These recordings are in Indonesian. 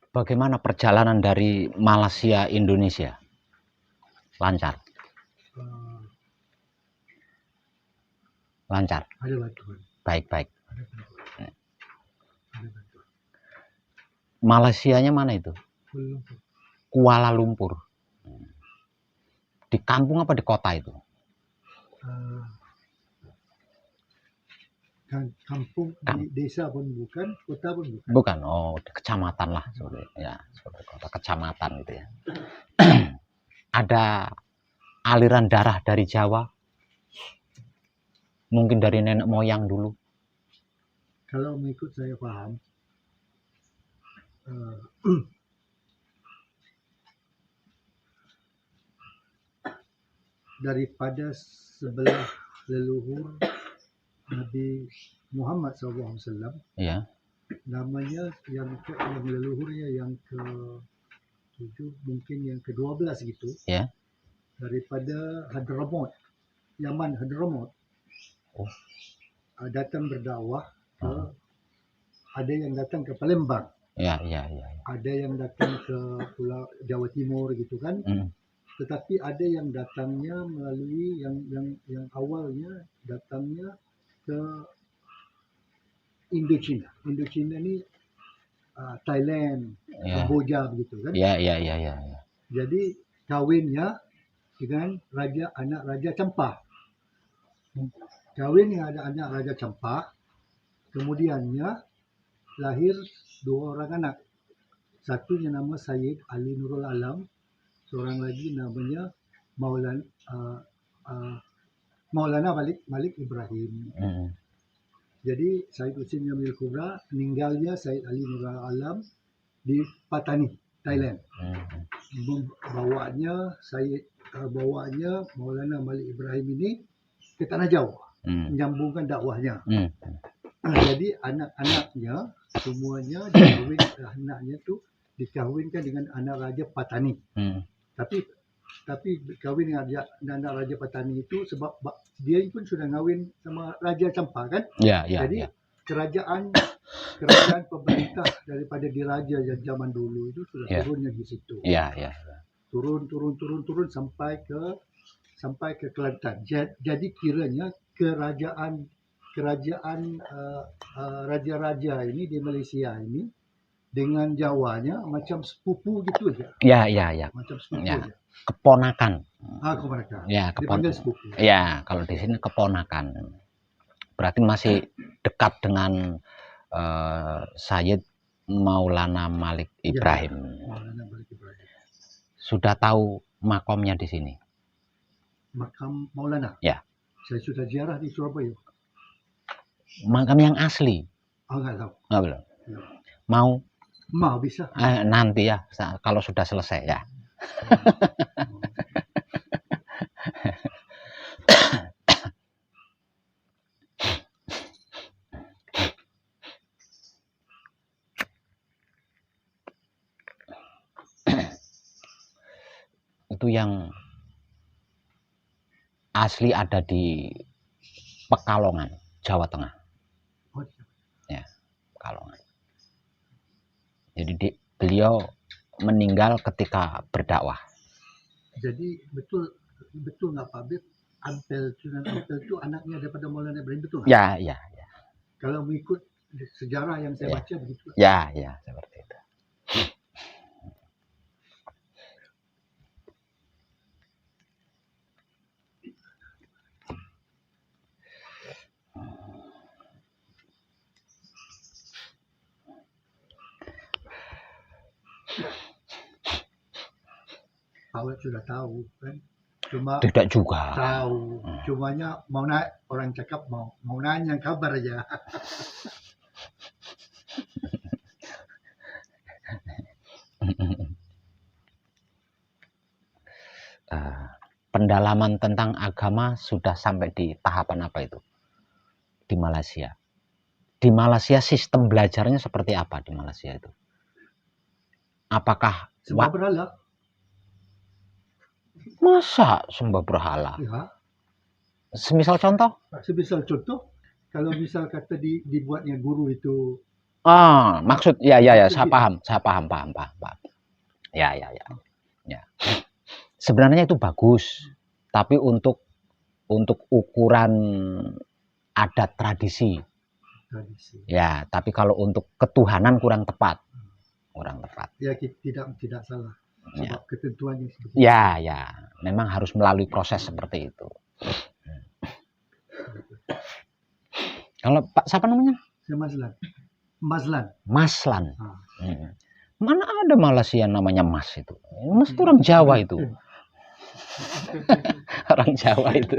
Bagaimana perjalanan dari Malaysia Indonesia? Lancar? Uh, Lancar? ada bantuan. Baik-baik. Ada bantuan. Ada bantuan. Malaysianya mana itu? Kuala Lumpur. Di kampung apa di kota itu? Kampung, di desa pun bukan, kota pun bukan. Bukan, oh di kecamatan lah, ya seperti kota kecamatan gitu ya. Ada aliran darah dari Jawa, mungkin dari nenek moyang dulu. Kalau mengikut saya paham, daripada sebelah leluhur Nabi Muhammad SAW, Ya. namanya yang leluhurnya yang ke-7, mungkin yang ke-12 gitu. Ya. Daripada Hadramaut, Yaman Hadramaut, datang berdakwah ke, ada yang datang ke Palembang. Ya. Ada yang datang ke Pulau Jawa Timur gitu kan. Tetapi ada yang datangnya melalui yang awalnya datangnya ke Indochina. Indochina ni Thailand, Kamboja begitu kan. Ya. Jadi kawinnya dengan anak Raja Champah. Kawin dengan anak Raja Champah, kemudiannya lahir 2 orang anak. Satunya nama Sayyid Ali Nurul Alam, seorang lagi namanya Maulana Malik Ibrahim. Jadi Sayyid Husin Jamil Kubra, meninggalnya Sayyid Ali Nurul Alam di Patani, Thailand. Bawanya Maulana Malik Ibrahim ini ke Tanah Jawa, menyambungkan dakwahnya. Jadi anak-anaknya semuanya dikahwinkan dengan anak Raja Patani. Tapi kahwin dengan anak Raja Patani itu sebab dia pun sudah kahwin sama Raja Champah kan. Jadi kerajaan pemerintah daripada diraja zaman dulu itu sudah turunnya di situ. Turun sampai ke Kelantan. Jadi kiranya kerajaan raja-raja ini di Malaysia ini dengan Jawanya macam sepupu gitu aja. Ya. Macam sepupu aja. Keponakan. Keponakan. Ya, dipanggil sepupu. Ya, kalau di sini keponakan. Berarti masih dekat dengan Sayyid Maulana Malik Ibrahim. Maulana Malik Ibrahim. Sudah tahu makamnya di sini? Makam Maulana? Ya. Saya sudah ziarah di Surabaya. Makam yang asli? Enggak tahu. Belum. Mau bisa. Nanti ya, kalau sudah selesai ya. Itu yang asli ada di Pekalongan, Jawa Tengah. Ya, Pekalongan. Jadi beliau meninggal ketika berdakwah. Jadi betul nggak Pak Bib? Sunan Ampel itu anaknya daripada Maulana Ibrahim, betul nggak? Ya. Kalau mengikut sejarah yang saya baca begitu. Ya, seperti itu. Awak sudah tahu kan? Cuma tidak juga tahu, cumanya orang cakap mau nanya kabar aja. Pendalaman tentang agama sudah sampai di tahapan apa itu di Malaysia? Di Malaysia sistem belajarnya seperti apa di Malaysia itu? Apakah sembah berhala? Masa sembah berhala? Ya. Semisal contoh, kalau misal kata dibuatnya guru itu Maksud ya, saya paham, paham. Ya. Sebenarnya itu bagus, tapi untuk ukuran adat tradisi. Ya, tapi kalau untuk ketuhanan kurang tepat. Ya, tidak salah. Sebab ketentuannya seperti itu. Ya, memang harus melalui proses seperti itu. Kalau Pak siapa namanya? Saya Maslan. Mana ada Malaysia namanya Mas itu? Mas itu orang Jawa itu. Orang Jawa itu.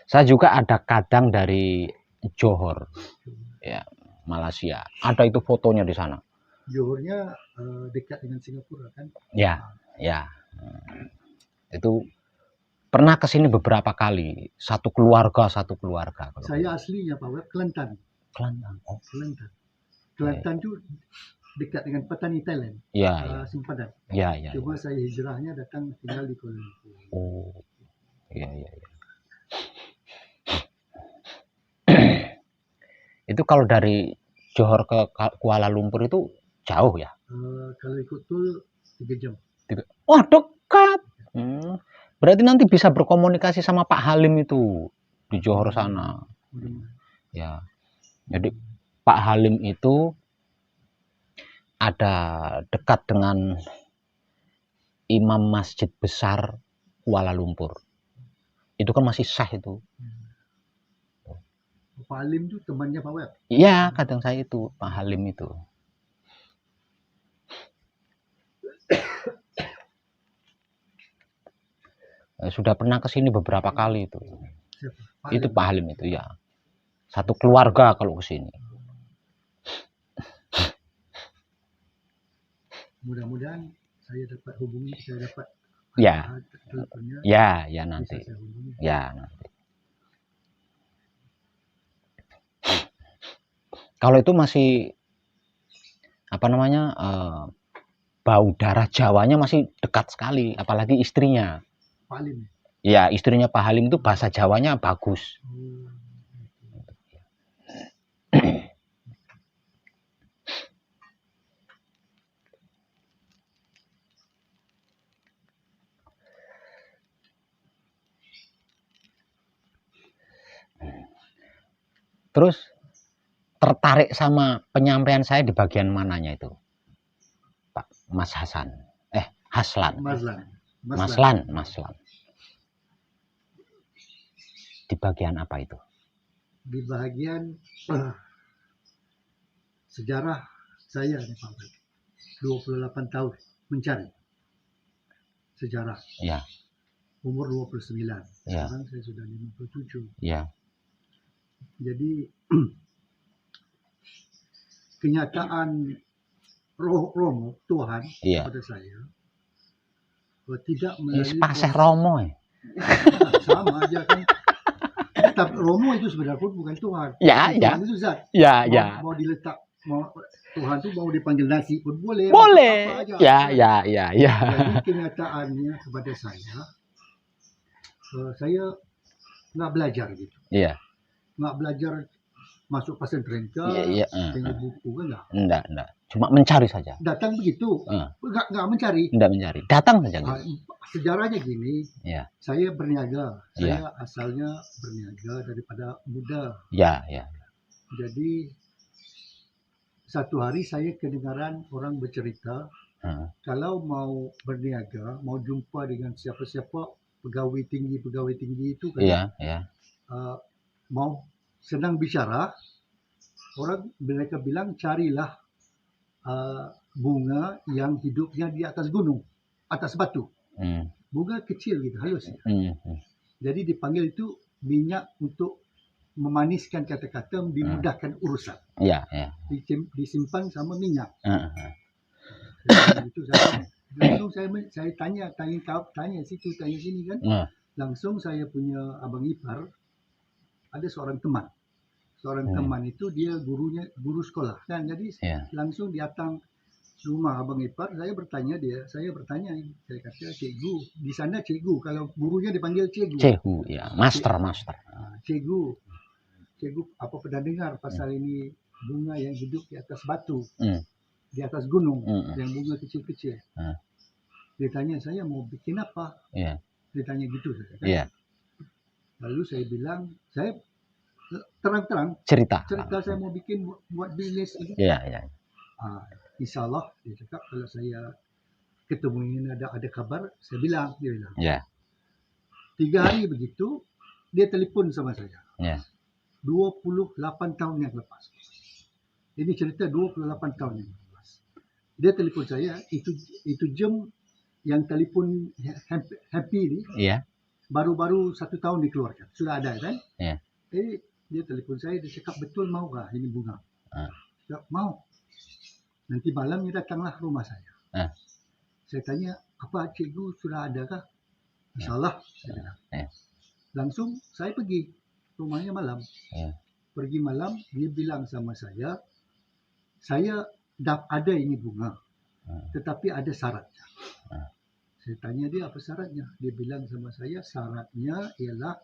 Saya juga ada kadang dari Johor, ya, Malaysia. Ada itu fotonya di sana. Johornya dekat dengan Singapura kan? Ya. Itu pernah ke sini beberapa kali, satu keluarga. Saya aslinya Pak Web, Kelantan. Kelantan itu dekat dengan Patani, Thailand. Simpadan. Cuma saya hijrahnya datang tinggal di Kuala Lumpur. Iya. Itu kalau dari Johor ke Kuala Lumpur itu jauh ya? Kalau ikut tol 3 jam. Wah, dekat. Berarti nanti bisa berkomunikasi sama Pak Halim itu di Johor sana. Ya. Jadi Pak Halim itu ada dekat dengan Imam Masjid Besar Kuala Lumpur. Itu kan masih sah itu. Pak Halim itu temannya Pak Web? Iya, kadang saya itu Pak Halim itu. Sudah pernah ke sini beberapa kali itu. Itu Pak Halim itu ya. Satu keluarga kalau ke sini. Mudah-mudahan saya dapat hubungi, teleponnya. Ya nanti. Kalau itu masih bau darah Jawanya masih dekat sekali, apalagi istrinya. Pak Halim. Ya, istrinya Pak Halim itu bahasa Jawanya bagus. Terus tertarik sama penyampaian saya di bagian mananya itu, Pak Mas Hasan? Haslan. Maslan. Di bagian apa itu? Di bagian sejarah saya nih Pak. 28 tahun mencari sejarah. Ya. Umur 29. Sekarang saya sudah 57. Ya. Jadi kenyataan Romo Tuhan kepada saya tidak melalui paseh Romo sama aja kan. Tapi Romo itu sebenarnya pun bukan Tuhan. Tuhan itu zat. Mau diletak, Tuhan itu mau dipanggil nasi pun boleh. Apa aja. Ya. Jadi kenyataannya kepada saya nggak belajar gitu. Iya. Nggak belajar masuk pesantren ke, tengok buku kan enggak. Cuma mencari saja. Datang begitu, nggak mencari. Enggak mencari, datang saja. Sejarahnya gini, saya berniaga, saya Ya. asalnya berniaga daripada muda. Ya. Jadi satu hari saya kedengaran orang bercerita, kalau mau berniaga, mau jumpa dengan siapa-siapa pegawai tinggi itu kan, mau senang bicara, mereka bilang carilah bunga yang hidupnya di atas gunung, atas batu. Bunga kecil gitu, halus. Jadi dipanggil itu minyak untuk memaniskan kata-kata, dimudahkan urusan. Disimpan sama minyak. Itu langsung saya tanya situ, tanya sini kan. Langsung saya punya abang ipar, ada seorang teman. Teman itu dia guru sekolah kan. Jadi langsung datang rumah abang ipar, saya bertanya, saya kata, cikgu, di sana cikgu, kalau gurunya dipanggil cikgu. Cikgu, ya, master. Cikgu, apa pernah dengar pasal ini bunga yang hidup di atas batu, di atas gunung, yang bunga kecil-kecil. Dia tanya saya mau bikin apa? Dia tanya gitu saya kan. Lalu saya bilang, saya terang-terang cerita saya mau bikin buat bisnis ini. Insya Allah dia cakap kalau saya ketemu ini ada kabar, saya bilang, dia bilang. 3 hari begitu, dia telefon sama saya. 28 tahun yang lepas. Ini cerita 28 tahun yang lepas. Dia telefon saya, itu jam yang telefon happy ni. Baru-baru 1 tahun dikeluarkan. Sudah ada kan? Dia telefon saya, dia cakap betul mau kah ini bunga? Cakap, mau. Nanti malamnya datanglah rumah saya. Saya tanya, apa cikgu sudah ada kah? InsyaAllah. Langsung saya pergi rumahnya malam. Pergi malam, dia bilang sama saya ada ini bunga. Tetapi ada syaratnya. Saya tanya dia apa syaratnya? Dia bilang sama saya, syaratnya ialah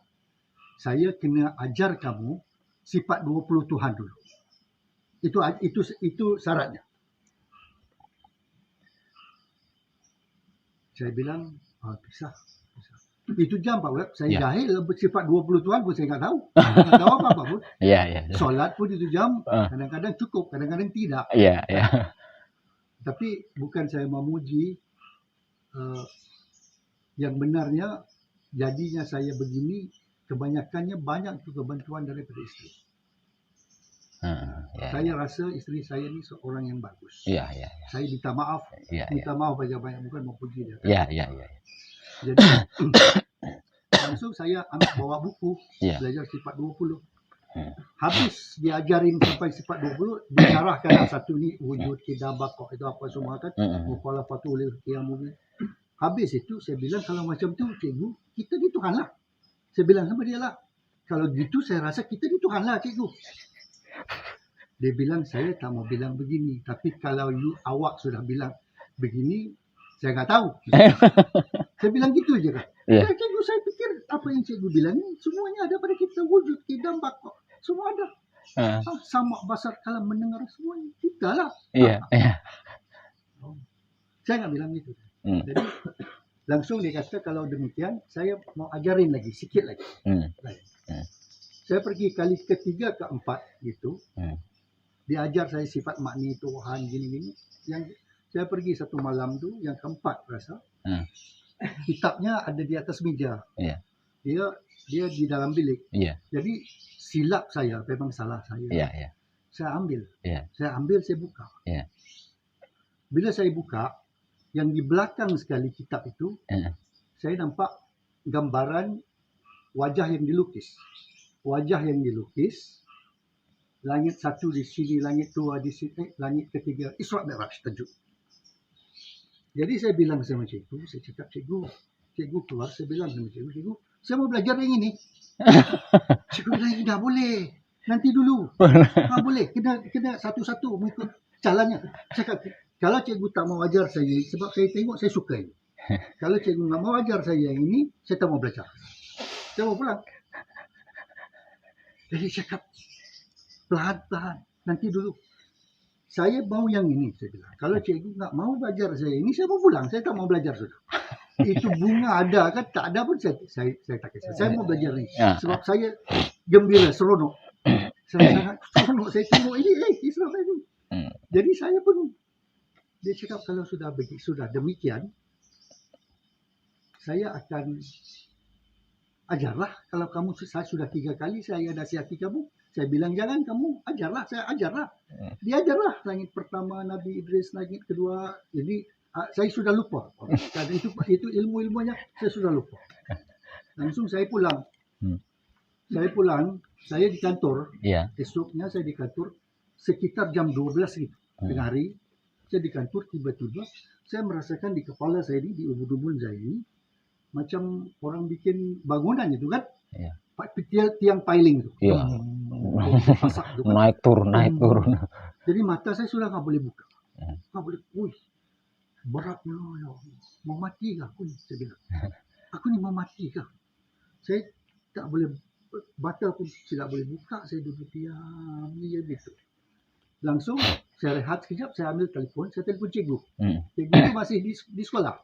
saya kena ajar kamu sifat 20 Tuhan dulu. Itu syaratnya. Saya bilang, bisa. Itu jam Pak Web, saya jahil bersifat 20 Tuhan pun saya nggak tahu. Nggak tahu apa-apa pun. Solat pun itu jam, kadang-kadang cukup, kadang-kadang tidak. Tapi bukan saya memuji, yang benarnya jadinya saya begini, kebanyakannya banyak juga bantuan daripada istri. Saya rasa istri saya ni seorang yang bagus. Saya minta maaf. Minta maaf banyak-banyak, bukan memuji dia. Jadi langsung saya bawa buku belajar sifat 20. Habis diajarin sampai sifat 20, diarahkan satu ni wujud, kidah, bakok, itu apa semua kan. Mukhalafatul qiyamul. Habis itu saya bilang kalau macam tu cikgu, kita di Tuhan lah. Saya bilang sama dia lah. Kalau gitu saya rasa kita di Tuhan lah cikgu. Dia bilang saya tak mau bilang begini, tapi kalau awak sudah bilang begini, saya nggak tahu. Saya bilang gitu aja kan. Cikgu, saya pikir apa yang cikgu bilang ini semuanya ada pada kita, wujud, kidam, bakok, semua ada. Sama basar kalam mendengar semuanya kita lah. Saya nggak bilang gitu. Jadi langsung dia kata kalau demikian saya mau ajarin lagi sikit lagi. Saya pergi kali ketiga keempat gitu. Dia ajar saya sifat makni Tuhan gini-gini. Yang saya pergi satu malam tu, yang keempat rasa. Kitabnya ada di atas meja. Dia di dalam bilik. Jadi silap saya, memang salah saya. Saya ambil. Saya buka. Bila saya buka, yang di belakang sekali kitab itu, saya nampak gambaran wajah yang dilukis. Langit satu di sini, langit dua di sini, langit ketiga, Isra Mi'raj tajuk. Jadi saya bilang sama cikgu, saya cakap cikgu keluar, saya bilang sama cikgu, saya mau belajar yang ini. Cikgu bilang, dah boleh, nanti dulu. Boleh, kena satu-satu mengikut jalannya. Cakap, kalau cikgu tak mau ajar saya, sebab saya tengok saya suka ini. Kalau cikgu tak mau ajar saya yang ini, saya tak mau belajar. Saya mau pulang. Jadi cakap, pelan-pelan, nanti dulu. Saya mau yang ini, saya bilang. Kalau cikgu tak mau belajar saya ini, saya mau pulang. Saya tak mau belajar sudah. Itu bunga ada kan, tak ada pun saya tak kisah. Saya mau belajar ini. Sebab saya gembira, seronok. Saya sangat seronok. Saya tengok ini, Isra ini. Jadi saya pun, dia cakap kalau sudah demikian, saya akan ajarlah. Kalau saya sudah 3 kali saya nasihati kamu, saya bilang jangan kamu ajarlah, saya ajarlah. Dia ajarlah langit pertama Nabi Idris, langit kedua. Jadi saya sudah lupa. Karena itu ilmu-ilmunya saya sudah lupa. Langsung saya pulang. Saya di kantor. Esoknya saya di kantor sekitar jam 12 gitu. Tengah hari saya di kantor, tiba-tiba saya merasakan di kepala saya ini, di ubun-ubun saya ini, macam orang bikin bangunan itu kan. Tiang piling itu. Naik turun. Jadi mata saya sudah nggak boleh buka. Nggak boleh, wih, beratnya, ya Allah. Mau mati kah aku ni? Saya bilang. Aku ni mau mati kah? Saya tak boleh, mata pun tidak boleh buka, saya duduk diam, dia gitu. Langsung saya rehat sekejap, saya ambil telefon, saya telefon cikgu. Cikgu tu masih di sekolah.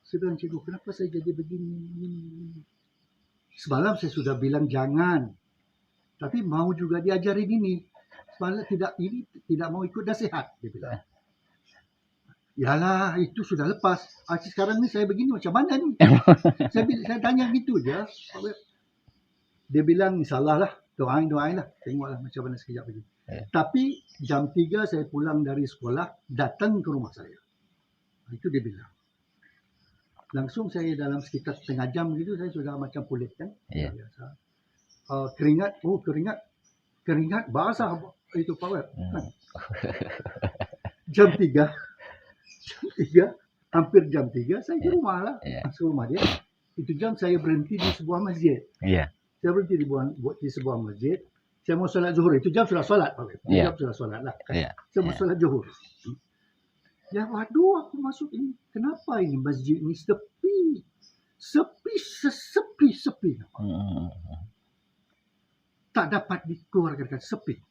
Saya bilang, cikgu, kenapa saya jadi begini? Semalam saya sudah bilang jangan, tapi mau juga diajarin ini. Semalam tidak mau ikut nasihat, dia bilang. Yalah, itu sudah lepas. Sekarang ni saya begini macam mana ni? saya tanya gitu je. Dia bilang, insyaAllah lah, doain lah. Tengoklah macam mana sekejap lagi. Tapi jam 3 saya pulang dari sekolah, datang ke rumah saya. Itu dia bilang. Langsung saya dalam sekitar setengah jam gitu, saya sudah macam pulih kan. Biasa. Keringat basah itu Pak Web. Jam 3, hampir jam 3 saya di rumah lah. Masuk rumah dia. Itu jam saya berhenti di sebuah masjid. Saya berhenti di sebuah masjid. Saya mau solat zuhur. Itu jam sudah solat Pak Web. Jam sudah solat lah. Saya mau solat zuhur. Ya waduh, aku masuk ini. Kenapa ini masjid ini sepi? Sepi. Tak dapat dikeluarkan, sepi.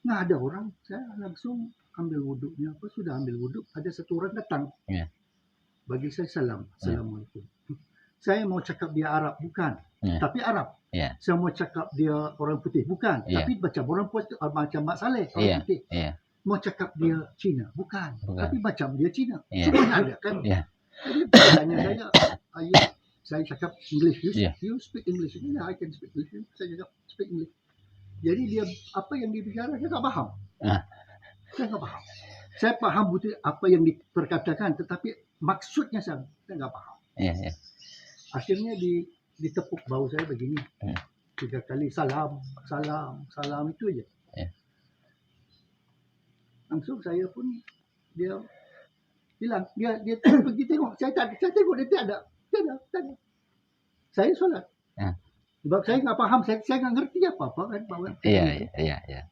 Nggak ada orang. Saya langsung ambil wuduknya. Sudah ambil wuduk, ada satu orang datang. Bagi saya salam. Assalamualaikum. Saya mau cakap dia Arab, bukan. Tapi Arab. Saya mau cakap dia orang putih, bukan. Tapi macam orang putih, macam Mak Saleh, orang putih. Mau cakap dia Cina, bukan. Tapi macam dia Cina. Semuanya ada kan. Jadi tanya saya cakap English. You speak English. I can speak English. Saya cakap speak English. Jadi dia apa yang dia bicara, saya tak faham. Saya tak faham. Saya faham betul apa yang diperkatakan, tetapi maksudnya saya tak faham. Akhirnya ditepuk bahu saya begini. 3 kali salam itu aja. Langsung saya pun dia bilang dia pergi tengok. Saya tengok dia tiada. Saya solat. Sebab saya nggak paham, saya nggak ngerti apa-apa kan Pak.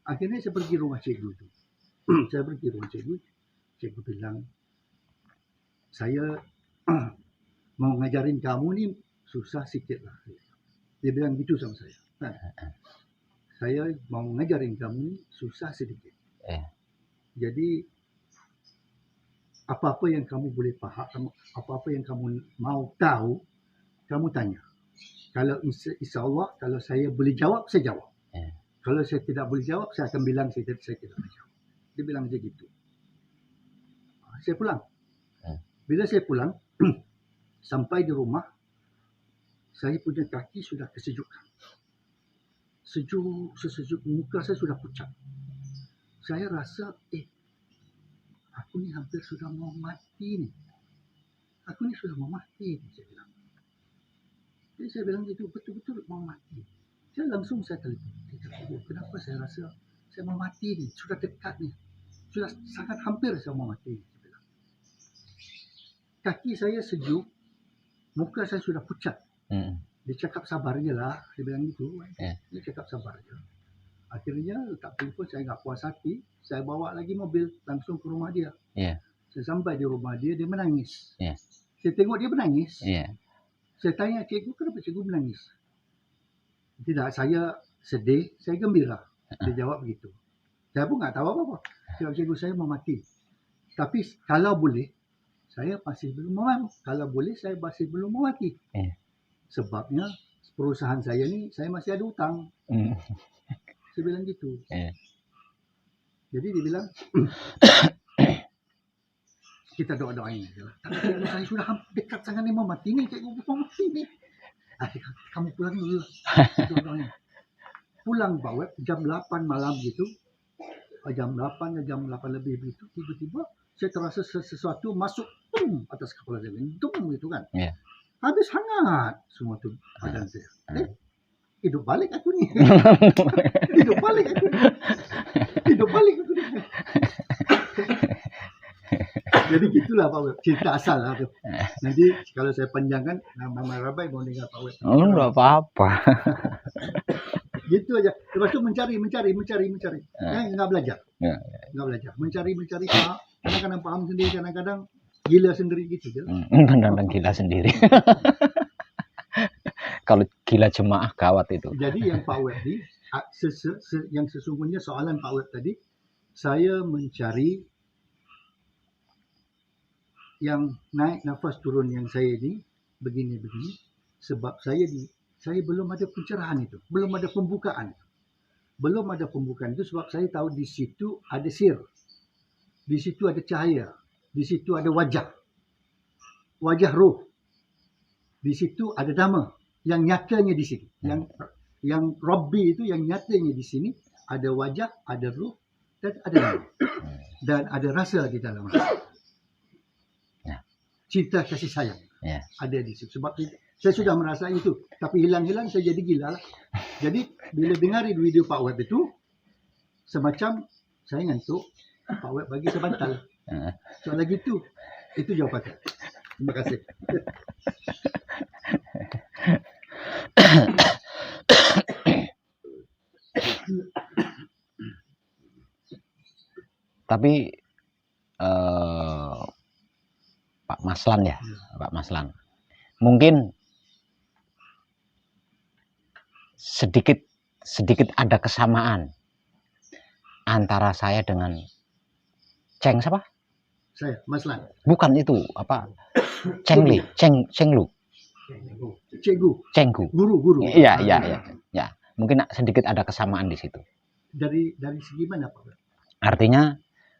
Akhirnya saya pergi rumah cikgu tu. Saya pergi rumah cikgu. Cikgu bilang, saya mau ngajarin kamu ni susah sikit lah. Dia bilang gitu sama saya. Saya mau ngajarin kamu ni susah sedikit. Jadi apa-apa yang kamu boleh faham, apa-apa yang kamu mau tahu, kamu tanya. Kalau insya-Allah kalau saya boleh jawab, saya jawab. Kalau saya tidak boleh jawab, saya akan bilang saya tidak boleh jawab. Dia bilang macam gitu. Saya pulang. Bila saya pulang, sampai di rumah, saya punya kaki sudah kesejukan. Sesejuk muka saya sudah pucat. Saya rasa, aku ni hampir sudah mau mati ni. Aku ni sudah mau mati, saya bilang. Jadi saya bilang itu betul-betul mau mati. Saya telefon. Kenapa saya rasa saya mau mati ni? Sudah dekat ni. Sudah sangat hampir saya mau mati. Saya bilang. Kaki saya sejuk. Muka saya sudah pucat. Dia cakap sabar je lah. Dia bilang gitu. Dia cakap sabar je. Akhirnya letak telefon, saya tak puas hati. Saya bawa lagi mobil langsung ke rumah dia. Saya sampai di rumah dia, dia menangis. Saya tengok dia menangis. Saya tanya cikgu, kenapa cikgu menangis? Tidak, saya sedih, saya gembira. Dia jawab begitu. Saya pun tak tahu apa-apa. Cikgu, saya mau mati. Tapi kalau boleh, saya masih belum mau. Kalau boleh, saya masih belum mau mati. Sebabnya perusahaan saya ni, saya masih ada hutang. Saya bilang gitu. Jadi dia bilang, kita doa-doain aja lah. Tapi saya sudah dekat sangat ni mau mati ni. Cikgu mau mati ni. Kamu pulang dulu lah. Doa-doain. Pulang Pak, jam 8 malam gitu. Jam 8 lebih begitu. Tiba-tiba saya terasa sesuatu masuk atas kepala saya. Gitu kan. Habis hangat semua tu badan saya. Hidup balik aku ni. Hidup balik aku ni. Jadi gitulah Pak Web. Cerita asal lah tu. Nanti kalau saya panjangkan, Mama Rabai mau dengar Pak Web. Enggak apa-apa. Gitu aja. Lepas itu mencari. Nggak belajar. Nggak belajar. Mencari, kadang-kadang paham sendiri, kadang-kadang gila sendiri gitu. Kadang-kadang gila sendiri. Kalau gila jemaah gawat itu. Jadi yang Pak Web ini, yang sesungguhnya soalan Pak Web tadi, saya mencari yang naik nafas turun yang saya ini begini sebab saya belum ada pencerahan itu, belum ada pembukaan itu sebab saya tahu di situ ada sir, di situ ada cahaya, di situ ada wajah roh, di situ ada nama yang nyatanya di sini, yang Rabbi itu yang nyatanya di sini, ada wajah, ada roh, dan ada nama, dan ada rasa di dalam cinta kasih sayang ada di situ. Sebab saya sudah merasa itu, tapi hilang-hilang saya jadi gila lah. Jadi bila dengar video Pak Web itu, semacam saya ngantuk, Pak Web bagi sebantal. Soal lagi itu jawabannya. Terima kasih. Tapi Pak Maslan ya, Pak Maslan. Mungkin sedikit ada kesamaan antara saya dengan siapa? Saya, Maslan. Bukan itu, apa? Cenglu. Cenggu. Guru. Iya. Mungkin sedikit ada kesamaan di situ. Dari segi mana, Pak? Artinya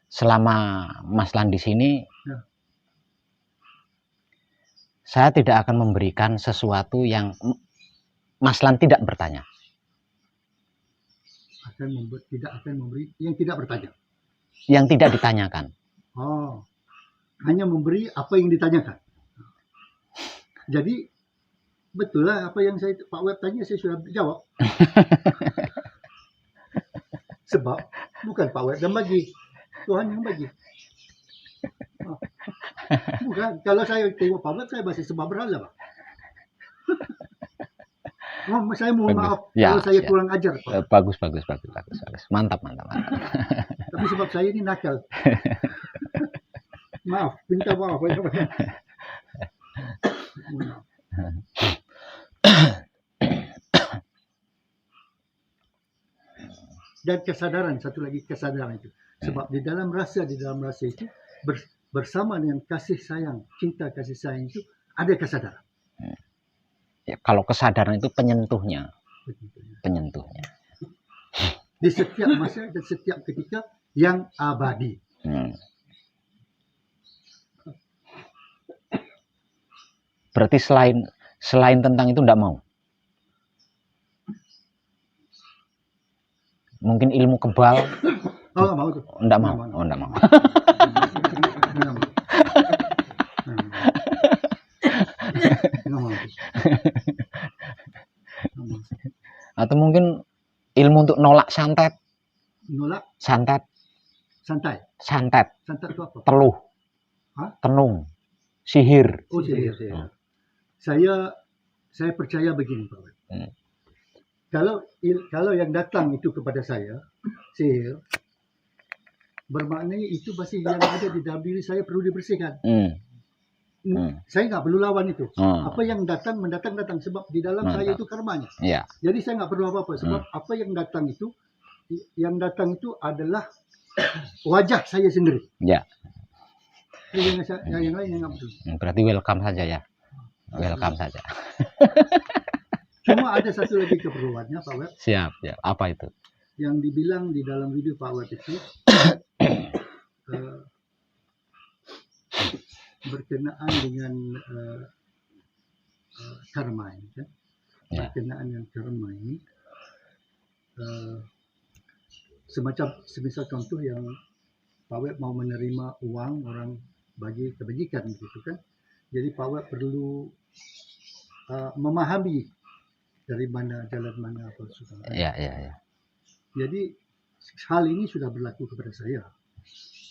selama Maslan di sini, saya tidak akan memberikan sesuatu yang Maslan tidak bertanya. Tidak akan memberi yang tidak bertanya. Yang tidak ditanyakan. Oh, hanya memberi apa yang ditanyakan. Jadi betul lah apa yang Pak Web tanya saya sudah jawab. Sebab bukan Pak Web yang bagi, Tuhan yang bagi. Bukan, kalau saya tengok Pak Web saya masih sebab berhala, Pak. Saya mohon maaf kalau saya kurang ajar, Pak. Bagus. Mantap. Tapi sebab saya ini nakal. Maaf, minta maaf. Dan kesadaran, satu lagi kesadaran itu. Sebab di dalam rasa itu bersama dengan kasih sayang, cinta kasih sayang itu ada kesadaran. Ya, kalau kesadaran itu penyentuhnya. Di setiap masa dan setiap ketika yang abadi. Berarti selain tentang itu enggak mau. Mungkin ilmu kebal. Oh, enggak mau tuh. Enggak mau. Enggak mau. Atau mungkin ilmu untuk nolak santet. Santet itu apa? Teluh. Tenung. Sihir. Oh, sihir. Saya percaya begini, Pak. Kalau yang datang itu kepada saya sihir, bermakna itu masih yang ada di dalam diri saya perlu dibersihkan. Saya nggak perlu lawan itu. Apa yang datang mendatang sebab di dalam saya itu karmanya. Jadi saya nggak perlu apa-apa sebab apa yang datang itu adalah wajah saya sendiri. Yang lain nggak perlu. Berarti welcome saja ya. Welcome saja. Cuma ada satu lagi keperluannya, Pak Web. Siap. Apa itu? Yang dibilang di dalam video Pak Web itu berkenaan dengan karma ini kan? Berkenaan dengan karma ini semisal contoh yang Pak Web mau menerima uang orang bagi kebajikan gitu kan. Jadi Pak Web perlu memahami dari mana jalan mana apa sudah. Jadi hal ini sudah berlaku kepada saya.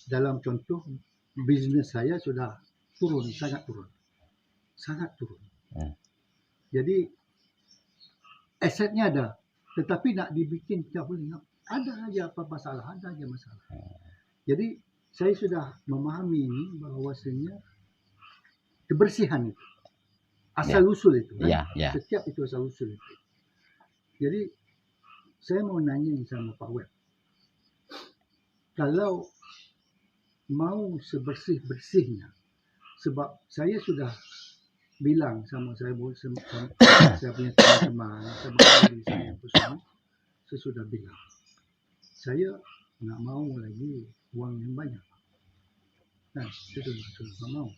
Dalam contoh bisnis saya sudah turun, sangat turun. Jadi asetnya ada, Tetapi nak dibikin tak boleh. Ada aja apa masalah, ada aja masalah. Jadi saya sudah memahami ini bahawasanya kebersihan itu asal usul itu kan. Setiap itu asal usul itu. Jadi saya mau nanya sama Pak Web. Kalau mau sebersih-bersihnya, sebab saya sudah bilang sama saya punya teman-teman, sama diri saya apa semua, saya sudah bilang, saya nggak mau lagi uang yang banyak. Nah, saya sudah nggak mau.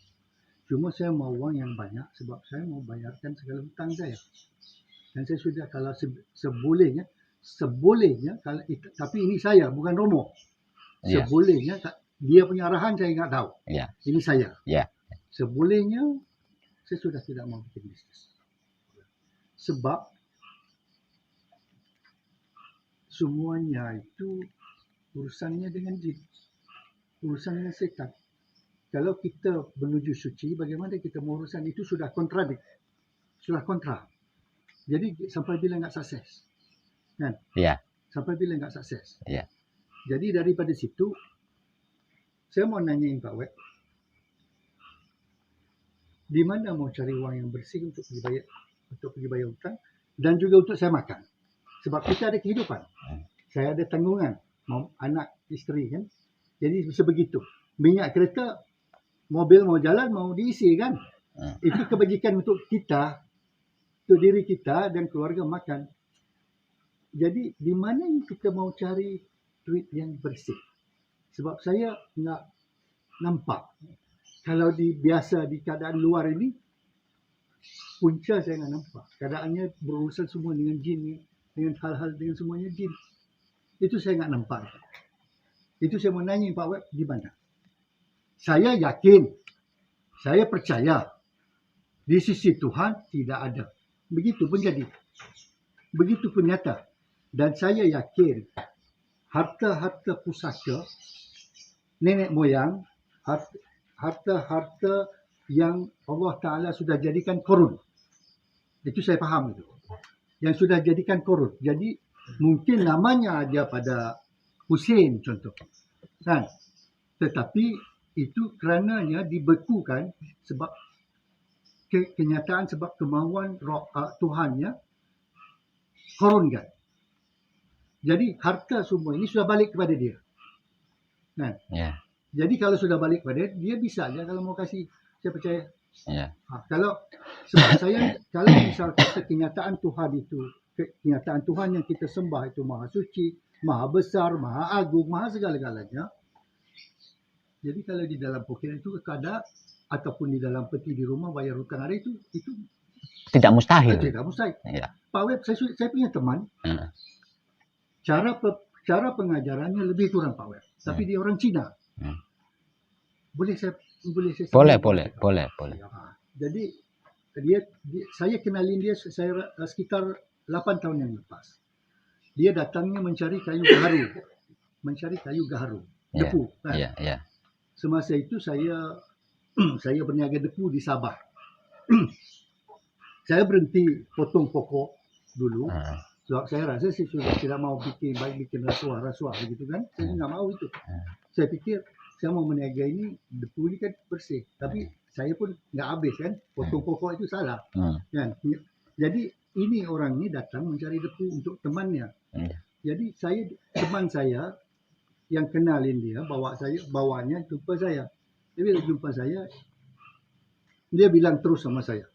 Cuma saya mau uang yang banyak sebab saya mau bayarkan segala hutang saya. Dan saya sudah kalau sebolehnya, kalau tapi ini saya bukan Romo. Sebolehnya dia punya arahan saya nggak tahu. Ini saya. Sebolehnya saya sudah tidak mau bikin bisnis. Sebab semuanya itu urusannya dengan jin. Urusan dengan setan. Kalau kita menuju suci, bagaimana kita mau urusan itu sudah kontradik. Sudah kontra. Jadi sampai bila nggak sukses. Kan? Sampai bila nggak sukses. Jadi daripada situ, saya mau nanyain Pak Web, di mana mau cari uang yang bersih untuk pergi bayar hutang dan juga untuk saya makan. Sebab kita ada kehidupan. Saya ada tanggungan, mau anak, isteri kan. Jadi sebegitu. Minyak kereta, mobil mau jalan, mau diisi kan. Itu kebajikan untuk kita, untuk diri kita dan keluarga makan. Jadi di mana kita mau cari duit yang bersih? Sebab saya nggak nampak. Kalau biasa di keadaan luar ini, punca saya nggak nampak. Keadaannya berurusan semua dengan jin, dengan hal-hal dengan semuanya jin. Itu saya nggak nampak. Itu saya mau nanya Pak Web, di mana? Saya yakin, saya percaya di sisi Tuhan tidak ada. Begitu pun jadi. Begitu pun nyata. Dan saya yakin harta-harta pusaka nenek moyang, harta-harta yang Allah Ta'ala sudah jadikan korun. Itu saya faham itu. Yang sudah jadikan korun. Jadi mungkin namanya aja pada Hussein contoh. Kan? Tetapi itu kerananya dibekukan sebab kenyataan, sebab kemauan Tuhannya korunkan. Jadi harta semua ini sudah balik kepada dia. Kan? Jadi kalau sudah balik kepada dia bisa aja kalau mau kasih, saya percaya. Kalau sebab saya, kalau misal kata kenyataan Tuhan itu, kenyataan Tuhan yang kita sembah itu maha suci, maha besar, maha agung, maha segala-galanya. Jadi kalau di dalam pokiran itu ada, ataupun di dalam peti di rumah bayar hutang ada itu tidak mustahil. Tidak mustahil. Pak Web, saya punya teman. Cara pengajarannya lebih kurang Pak Web. Tapi dia orang Cina. Boleh saya boleh. Jadi saya kenalin dia sekitar 8 tahun yang lepas. Dia datangnya mencari kayu gaharu. Depu. Kan? Semasa itu saya berniaga depu di Sabah. Saya berhenti potong pokok dulu. Sebab saya rasa saya sudah tidak mau bikin rasuah begitu kan. Saya nggak mau itu. Saya pikir saya mau meniaga ini, depu ini kan bersih. Tapi saya pun nggak habis kan. Potong pokok itu salah. Kan? Jadi ini orang ini datang mencari depu untuk temannya. Jadi teman saya yang kenalin dia, bawanya jumpa saya. Dia bila jumpa saya, dia bilang terus sama saya.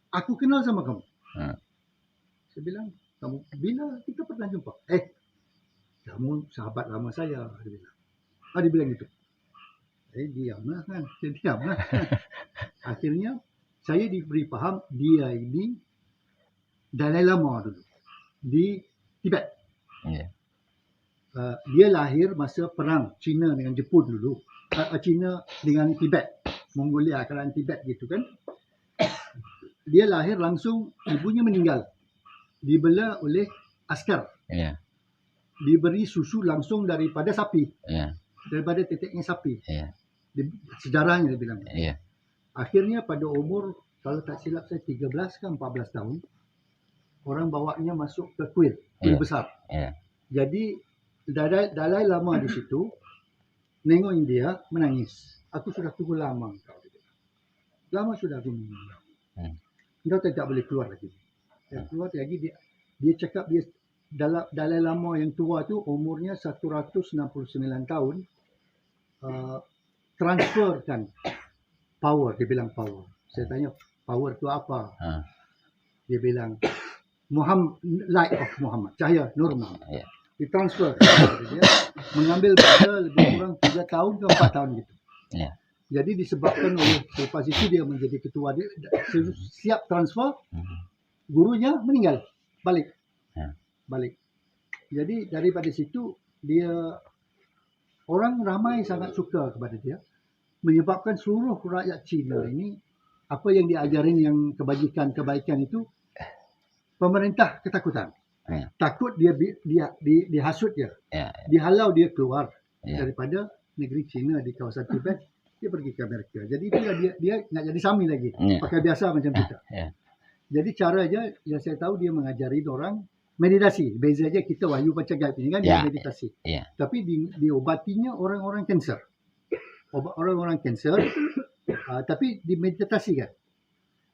Aku kenal sama kamu. Saya bilang, kamu bila kita pernah jumpa? Kamu sahabat lama saya. Dia bilang. Dia bilang gitu. Diamlah kan. Saya diamlah. Akhirnya saya diberi paham dia ini Dalai Lama dulu di Tibet. Dia lahir masa perang Cina dengan Jepun dulu. Cina dengan Tibet, Mongolia, kerajaan Tibet gitu kan. Dia lahir langsung, ibunya meninggal. Dibela oleh askar. Diberi susu langsung daripada sapi. Daripada teteknya sapi. Sejarahnya dia bilang. Iya. Akhirnya pada umur, kalau tak silap saya 13 ke 14 tahun, orang bawanya masuk ke kuil besar. Jadi Dalai Lama di situ nengok India menangis. Aku sudah tunggu lama kau. Lama sudah aku menunggu. Kau tidak boleh keluar lagi. Keluar lagi dia cakap dia Dalai Lama yang tua tu umurnya 169 tahun. Transferkan power, dia bilang power. Saya tanya power tu apa? Dia bilang light of Muhammad, cahaya Nur Muhammad. Ditransfer dia mengambil masa lebih kurang 3 tahun ke 4 tahun gitu. Jadi disebabkan oleh lepas itu dia menjadi ketua, dia siap transfer, gurunya meninggal, balik. Jadi daripada situ dia orang ramai sangat suka kepada dia, menyebabkan seluruh rakyat Cina ini apa yang diajarin yang kebaikan itu pemerintah ketakutan. Takut dia dihasut dia. Dihalau dia keluar daripada negeri Cina di kawasan Tibet, dia pergi ke Amerika. Jadi itulah dia nak jadi Sami lagi. Pakai biasa macam kita. Jadi caranya yang saya tahu dia mengajari orang meditasi. Beza aja kita wahyu panca gaib ini kan dia meditasi. Tapi diobatinya orang-orang kanser. Orang-orang kanser tapi dimeditasikan.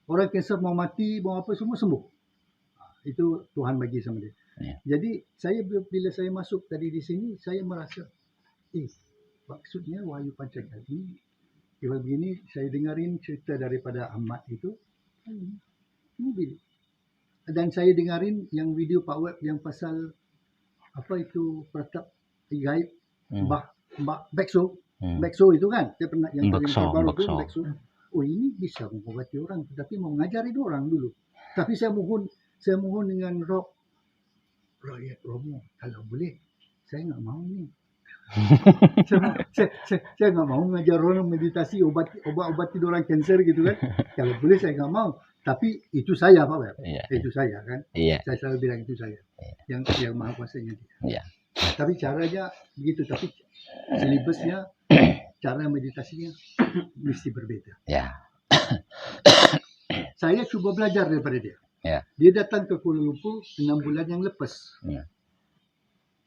Orang kanser mau mati, mau apa semua sembuh. Itu Tuhan bagi sama dia. Jadi bila saya masuk tadi di sini, saya merasa maksudnya wahyu panca gaib ini kalau begini saya dengarin cerita daripada Ahmad itu dan saya dengarin yang video Pak Web yang pasal apa itu Pratap gaib Mbak Bekso itu kan dia pernah yang paling terbaru tu Bekso. Oh ini bisa mengobati orang tetapi mau ngajari orang dulu. Tapi saya mohon dengan rakyat Romo kalau boleh saya enggak mau ni. saya enggak mau ngajar orang meditasi obati orang kanser gitu kan. Kalau boleh saya enggak mau. Tapi itu saya Pak Web. Itu saya kan. Saya selalu bilang itu saya. Yang maha kuasanya dia. Tapi caranya begitu tapi silibusnya cara meditasinya mesti berbeda. Saya cuba belajar daripada dia. Dia datang ke Kuala Lumpur 6 bulan yang lepas.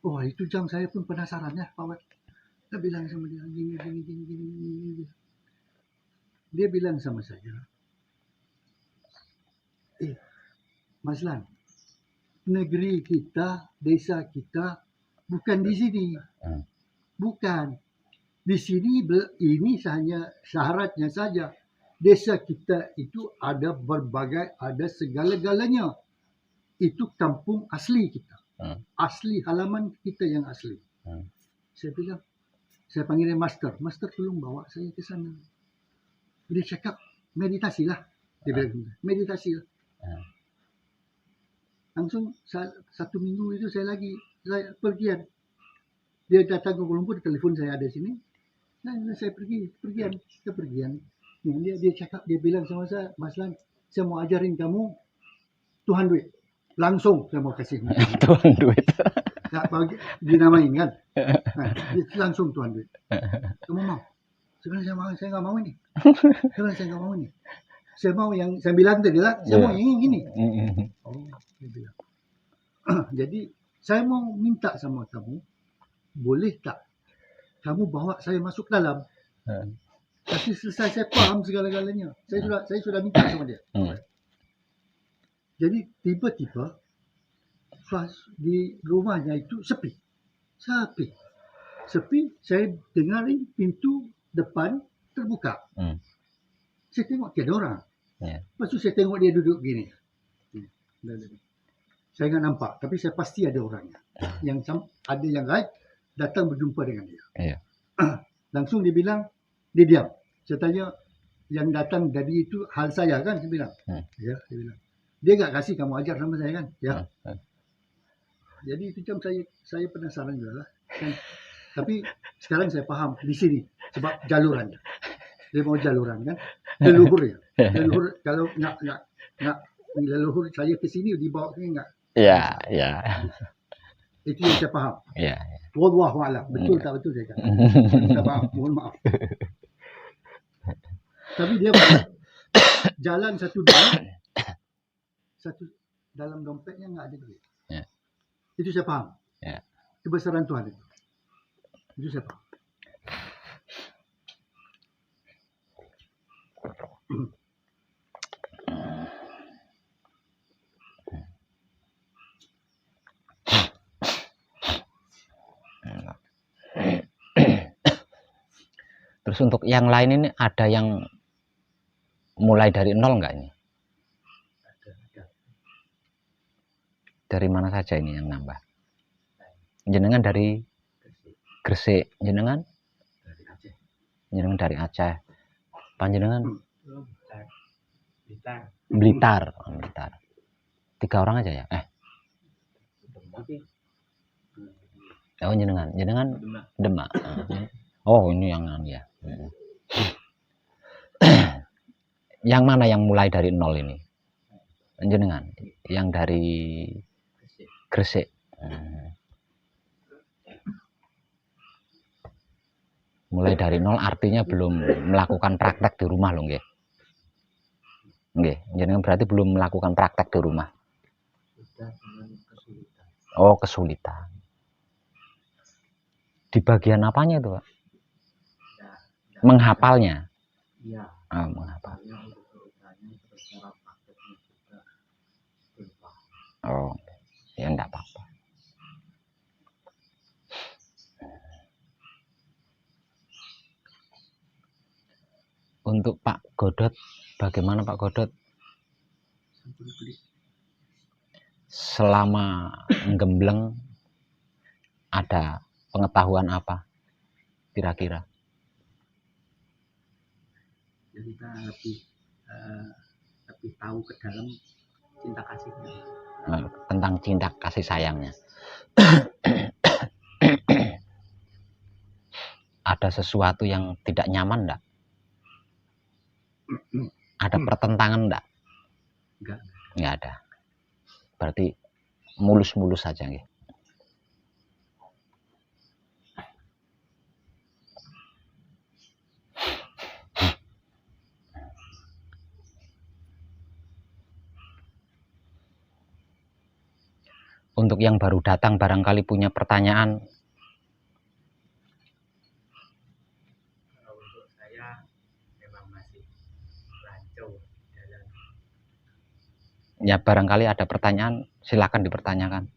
Oh itu jam saya pun penasaran ya Pak Wat. Saya bilang sama dia gini. Dia bilang sama saya, Mas Lan, negeri kita, desa kita bukan di sini. Bukan. Di sini ini hanya syaratnya saja. Desa kita itu ada segala-galanya. Itu kampung asli kita. Asli halaman kita yang asli. Saya bilang, saya panggil dia master. Master tolong bawa saya ke sana. Dia cakap, meditasilah. Dia bilang, meditasilah. Langsung 1 minggu itu saya pergian. Dia datang ke Kuala Lumpur, telefon saya ada sini. Saya pergian. Dia cakap, dia bilang sama saya, Mas Lan, saya mau ajarin kamu Tuhan duit. Langsung saya mau kasih. Tuhan duit. Tak bagi dinamain kan. Dia langsung Tuhan duit. Kamu mau? Sebenarnya saya enggak mau ini. Saya mau yang saya bilang tadi lah, saya mau yang ini gini. Oh, dia bilang. Jadi saya mau minta sama kamu, boleh tak kamu bawa saya masuk dalam? Tapi selesai saya faham segala-galanya. Saya sudah minta sama dia. Jadi tiba-tiba di rumahnya itu sepi. Saya dengarin pintu depan terbuka. Saya tengok tiada orang. Lepas tu saya tengok dia duduk gini. Saya enggak nampak, tapi saya pasti ada orangnya. Yang ada yang lain datang berjumpa dengan dia. Langsung dia bilang, dia diam. Saya tanya, yang datang tadi itu hal saya kan? Saya bilang. Ya, dia bilang. Dia enggak kasih kamu ajar sama saya kan? Ya. Jadi itu macam saya penasaran juga lah. Kan? Tapi sekarang saya faham di sini sebab jalurannya. Dia mau jaluran kan? Leluhur ya. Leluhur kalau nak leluhur saya ke sini dibawa ke enggak? Ya. Itu yang saya faham. Wallahu a'lam. Betul tak betul saya kata. Minta maaf, mohon maaf. Tapi dia jalan satu dalam dompetnya nggak ada duit. Ya. Itu saya paham. Ya. Kebesaran Tuhan itu. Itu saya paham. Terus untuk yang lain ini ada yang mulai dari nol nggak ini? Ada. Dari mana saja ini yang nambah? Jenengan dari Gresik, jenengan? Dari Aceh. Jenengan dari Aceh. Panjenengan? Blitar. Blitar. 3 orang aja ya? Oh jenengan Demak. Oh ini yang ya. Yang mana yang mulai dari nol ini? Jenengan? Yang dari Gresik. Mulai dari nol artinya belum melakukan praktek di rumah loh, nggih. Nggih, jenengan berarti belum melakukan praktek di rumah. Oh, kesulitan. Di bagian apanya itu, Pak? Menghafalnya. Iya. Menghafal. Oh, ya enggak apa-apa. Untuk Pak Godot, bagaimana Pak Godot? Selama gembleng ada pengetahuan apa kira-kira? Jadi kita lebih tahu ke dalam cinta kasihnya. Tentang cinta kasih sayangnya. Ada sesuatu yang tidak nyaman enggak? Ada pertentangan enggak? Enggak ada. Berarti mulus-mulus saja nggih. Untuk yang baru datang barangkali punya pertanyaan. Untuk saya memang masih rancu dalam. Ya barangkali ada pertanyaan, silakan dipertanyakan.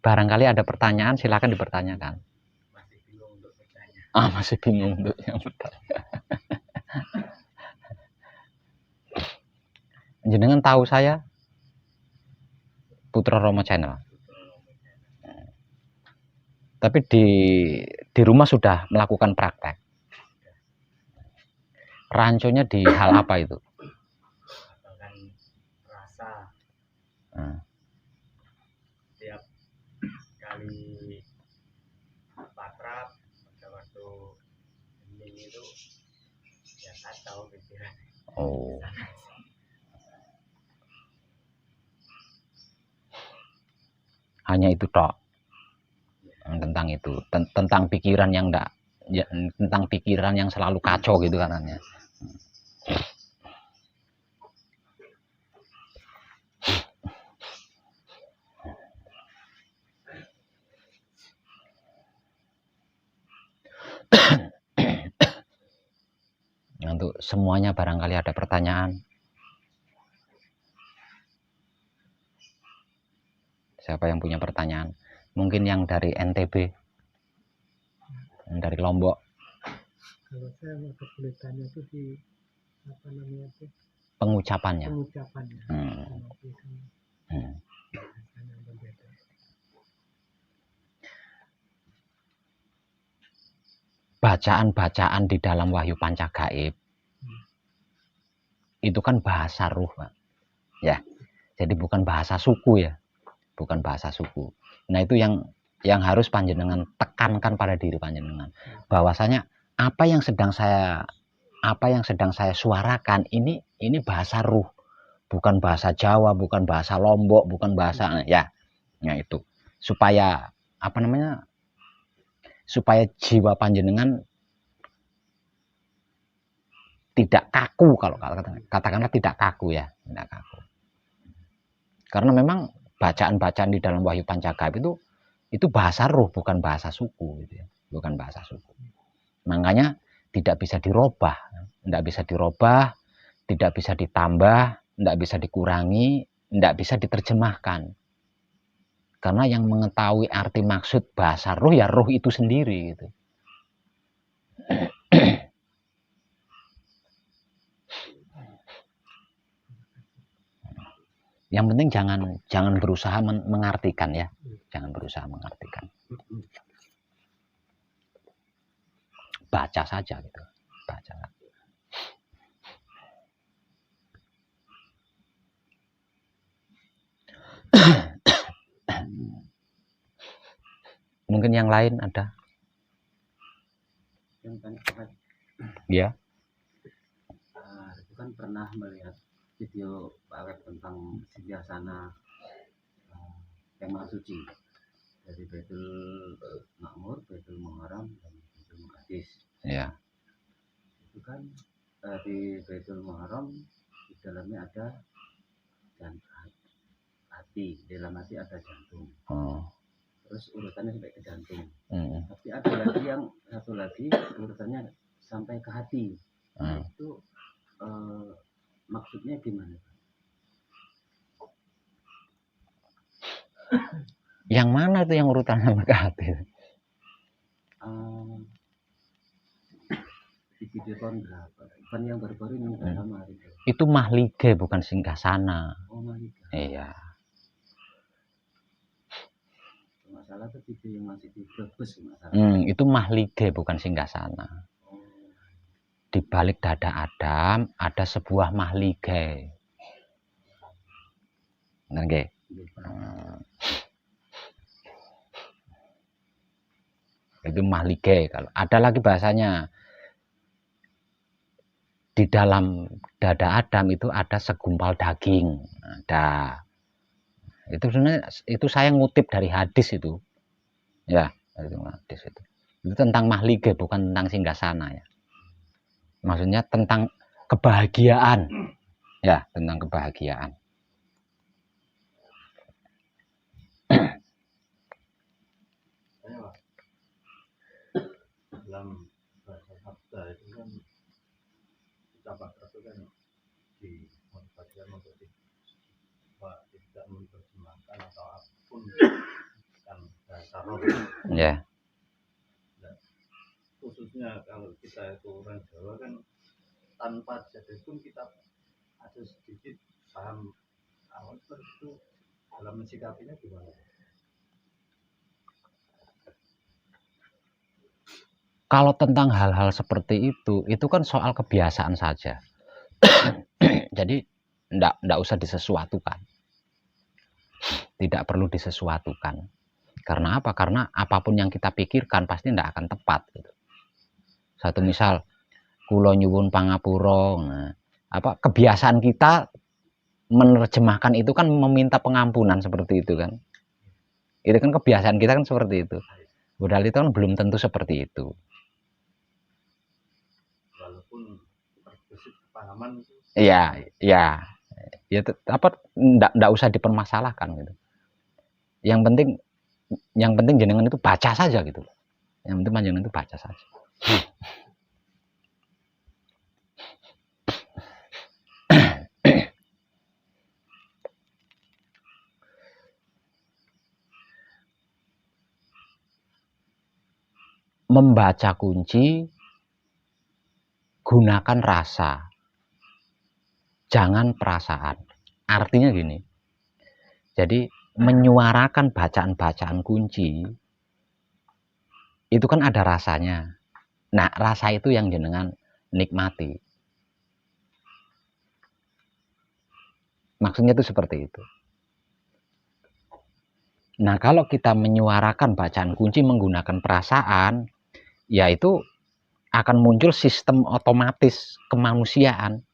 Barangkali ada pertanyaan, silakan dipertanyakan. Masih bingung untuk bertanya. Masih bingung untuk yang bertanya. Jenengan tahu saya Putra Romo Channel. Tapi di rumah sudah melakukan praktek. Ranconya di hal apa itu? Bahkan rasa setiap kali patrap pada waktu hening itu ya kacau pikiran. Oh. Hanya itu tok. Tentang itu, tentang pikiran yang enggak ya, tentang pikiran yang selalu kacau gitu katanya. Untuk semuanya barangkali ada pertanyaan. Siapa yang punya pertanyaan? Mungkin yang dari NTB, yang dari Lombok. Kalau saya kesulitannya itu di apa namanya itu? Pengucapannya. Bacaan-bacaan di dalam Wahyu Pancagaib itu kan bahasa ruh, Pak. Ya. Jadi bukan bahasa suku ya. Bukan bahasa suku. Nah, itu yang harus panjenengan tekankan pada diri panjenengan. Bahwasanya apa yang sedang saya suarakan ini bahasa ruh. Bukan bahasa Jawa, bukan bahasa Lombok, bukan bahasa ya. Nah, itu. supaya apa namanya, supaya jiwa panjenengan tidak kaku, kalau katakanlah tidak kaku ya, tidak kaku. Karena memang bacaan-bacaan di dalam Wahyu Pancagap itu bahasa roh, bukan bahasa suku gitu ya, bukan bahasa suku. Makanya tidak bisa dirubah, tidak bisa ditambah, tidak bisa dikurangi, tidak bisa diterjemahkan. Karena yang mengetahui arti maksud bahasa roh ya roh itu sendiri gitu. Yang penting jangan berusaha mengartikan ya, jangan berusaha mengartikan. Baca saja gitu, baca. Mungkin yang lain ada? Ya. Itu kan pernah melihat video Pak Web tentang Singgahsana Kemah Suci dari Baitul Makmur, Baitul Muharram, dan Baitul Muqaddis. Ya. Itu kan di Baitul Muharram di dalamnya ada hati, di dalam hati ada jantung. Terus urutannya sampai ke jantung. Tapi ada lagi yang satu lagi urutannya sampai ke hati. Itu maksudnya gimana? Yang mana itu yang urutannya sampai ke hati? Di video tahun berapa? Bukan yang baru-baru ini, lama hari itu. Itu mahlige, bukan singgasana. Oh, mahlige. Iya. Masalah itu video yang masih di Brebes masalah. Itu mahlige, bukan singgasana. Di balik dada Adam ada sebuah mahlige. Benar nggih? Itu mahlige. Kalau ada lagi bahasanya, di dalam dada Adam itu ada segumpal daging. Ada. Itu sebenarnya itu saya ngutip dari hadis itu. Ya, itu hadis itu. Itu tentang mahlige, bukan tentang singgasana ya. Maksudnya tentang kebahagiaan. Ya, tentang kebahagiaan. Dalam bahasa sabda itu kan ucapan itu kan dimotivasikan untuk tidak menerjemahkan atau apapun kan bahasa roh. Ya. Nah, khususnya kalau kita itu orang Jawa kan tanpa jadi pun kita ada sedikit paham awal itu dalam mensikapinya gimana? Kalau tentang hal-hal seperti itu kan soal kebiasaan saja. Jadi enggak usah disesuatukan. Tidak perlu disesuatukan. Karena apa? Karena apapun yang kita pikirkan pasti enggak akan tepat gitu. Satu misal kula nyuwun pangapura, kebiasaan kita menerjemahkan itu kan meminta pengampunan seperti itu kan. Itu kan kebiasaan kita kan seperti itu. Padahal itu kan belum tentu seperti itu. Walaupun terbesit kepahaman itu. Iya, ya enggak usah dipermasalahkan gitu. Yang penting jenengan itu baca saja gitu. Yang penting jenengan itu baca saja. Membaca kunci, gunakan rasa, jangan perasaan. Artinya gini, jadi menyuarakan bacaan-bacaan kunci itu kan ada rasanya. Nah, rasa itu yang jenengan nikmati. Maksudnya itu seperti itu. Nah, kalau kita menyuarakan bacaan kunci menggunakan perasaan, yaitu akan muncul sistem otomatis kemanusiaan.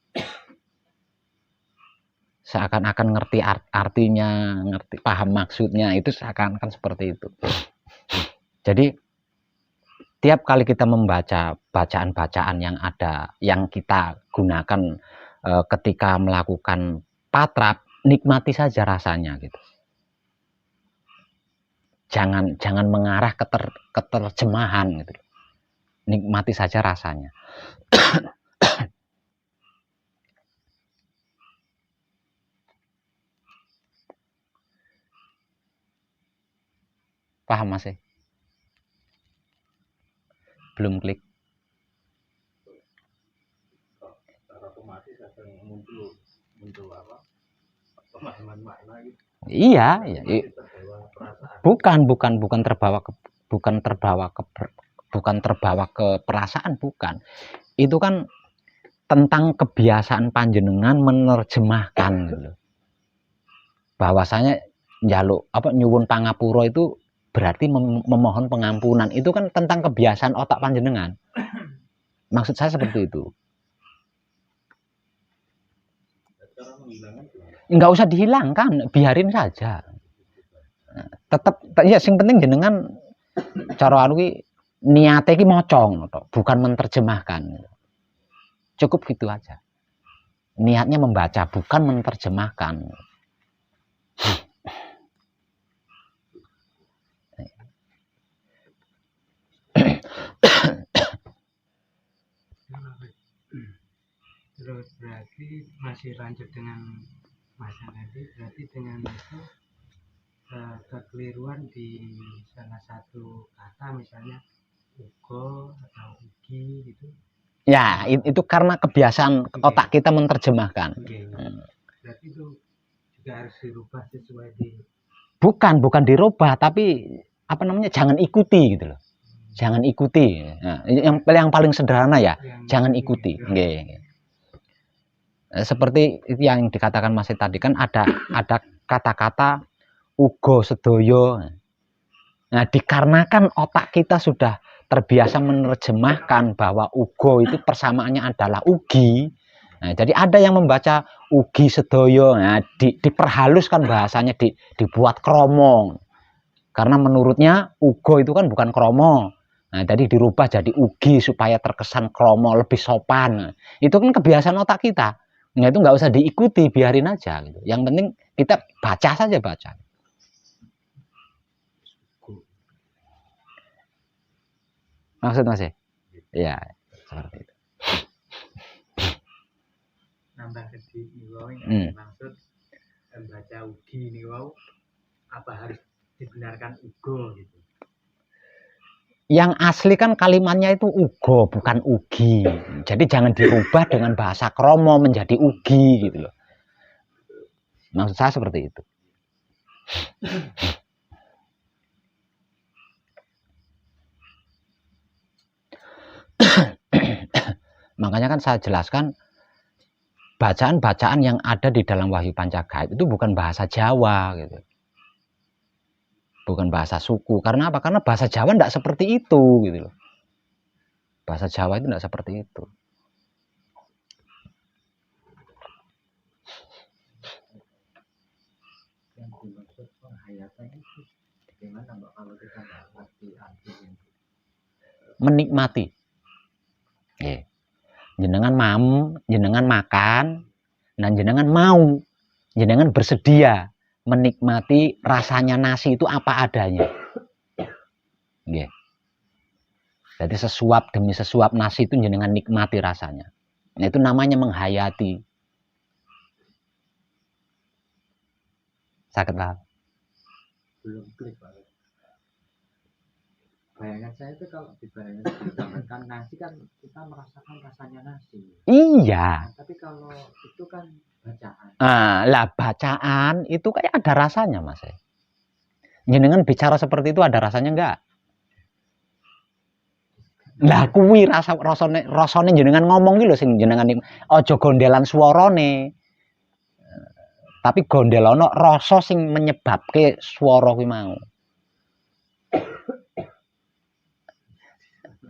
seakan-akan ngerti artinya, ngerti paham maksudnya, itu seakan-akan seperti itu. Jadi tiap kali kita membaca bacaan-bacaan yang ada, yang kita gunakan ketika melakukan patrap, nikmati saja rasanya gitu. Jangan mengarah ke terjemahan gitu. Nikmati saja rasanya. Paham masih? Belum klik. Secara otomatis akan muncul apa? Pemahaman makna gitu. Iya. Bukan terbawa ke perasaan, bukan. Itu kan tentang kebiasaan panjenengan menerjemahkan gitu. Bahwasanya njaluk nyuwun pangapura itu berarti memohon pengampunan. Itu kan tentang kebiasaan otak panjenengan. Maksud saya seperti itu. Nggak usah dihilangkan, biarin saja. Tetap ya sing penting jenengan cara anu ki niate ki maca, bukan menerjemahkan. Cukup gitu aja. Niatnya membaca, bukan menerjemahkan. Terus berarti masih lanjut dengan masa tadi, berarti dengan itu kekeliruan di salah satu kata, misalnya ugo atau ugi gitu. Ya, itu karena kebiasaan otak kita menerjemahkan. Berarti itu juga harus dirubah sesuai di. Bukan dirubah, tapi jangan ikuti gitu loh. Jangan ikuti. Nah, yang paling sederhana ya, jangan ikuti. Seperti yang dikatakan Mas tadi kan ada kata-kata ugo sedoyo. Nah, dikarenakan otak kita sudah terbiasa menerjemahkan bahwa ugo itu persamaannya adalah ugi. Nah, jadi ada yang membaca ugi sedoyo. Nah, diperhaluskan bahasanya, dibuat kromo. Karena menurutnya ugo itu kan bukan kromo. Nah, jadi dirubah jadi ugi supaya terkesan kromo, lebih sopan. Nah, itu kan kebiasaan otak kita. Nah, itu nggak usah diikuti, biarin aja gitu. Yang penting kita baca saja, baca. Maksud Mas ya, seperti itu. Nambah sedikit nih wow, maksud membaca ugi nih wow, apa harus dibenarkan ugo gitu? Yang asli kan kalimatnya itu ugo, bukan ugi. Jadi jangan dirubah dengan bahasa kromo menjadi ugi gitu loh. Maksud saya seperti itu. Makanya kan saya jelaskan bacaan-bacaan yang ada di dalam Wahyu Pancagaib itu bukan bahasa Jawa gitu. Bukan bahasa suku. Karena apa? Karena bahasa Jawa tidak seperti itu gitu loh. Bahasa Jawa itu tidak seperti itu. Yang dimaksud penghayatan itu bagaimana Mbak kalau kita nggak ngerti artinya? Menikmati. Jenengan jenengan makan, dan jenengan mau, jenengan bersedia menikmati rasanya nasi itu apa adanya. Jadi sesuap demi sesuap nasi itu jenengan nikmati rasanya. Nah, itu namanya menghayati. Sakit lah. Belum klik Pak. Bayangan saya itu kalau dibayangkan nasi kan kita merasakan rasanya nasi. Iya. Nah, tapi kalau itu kan bacaan. Lah bacaan itu kayak ada rasanya Mas. Jenengan bicara seperti itu ada rasanya enggak? Lah kuwi rasane jenengan ngomong iki lho sing jenengan aja gondelan swarane. Tapi gondelono rasa sing menyebabke swara kuwi mau.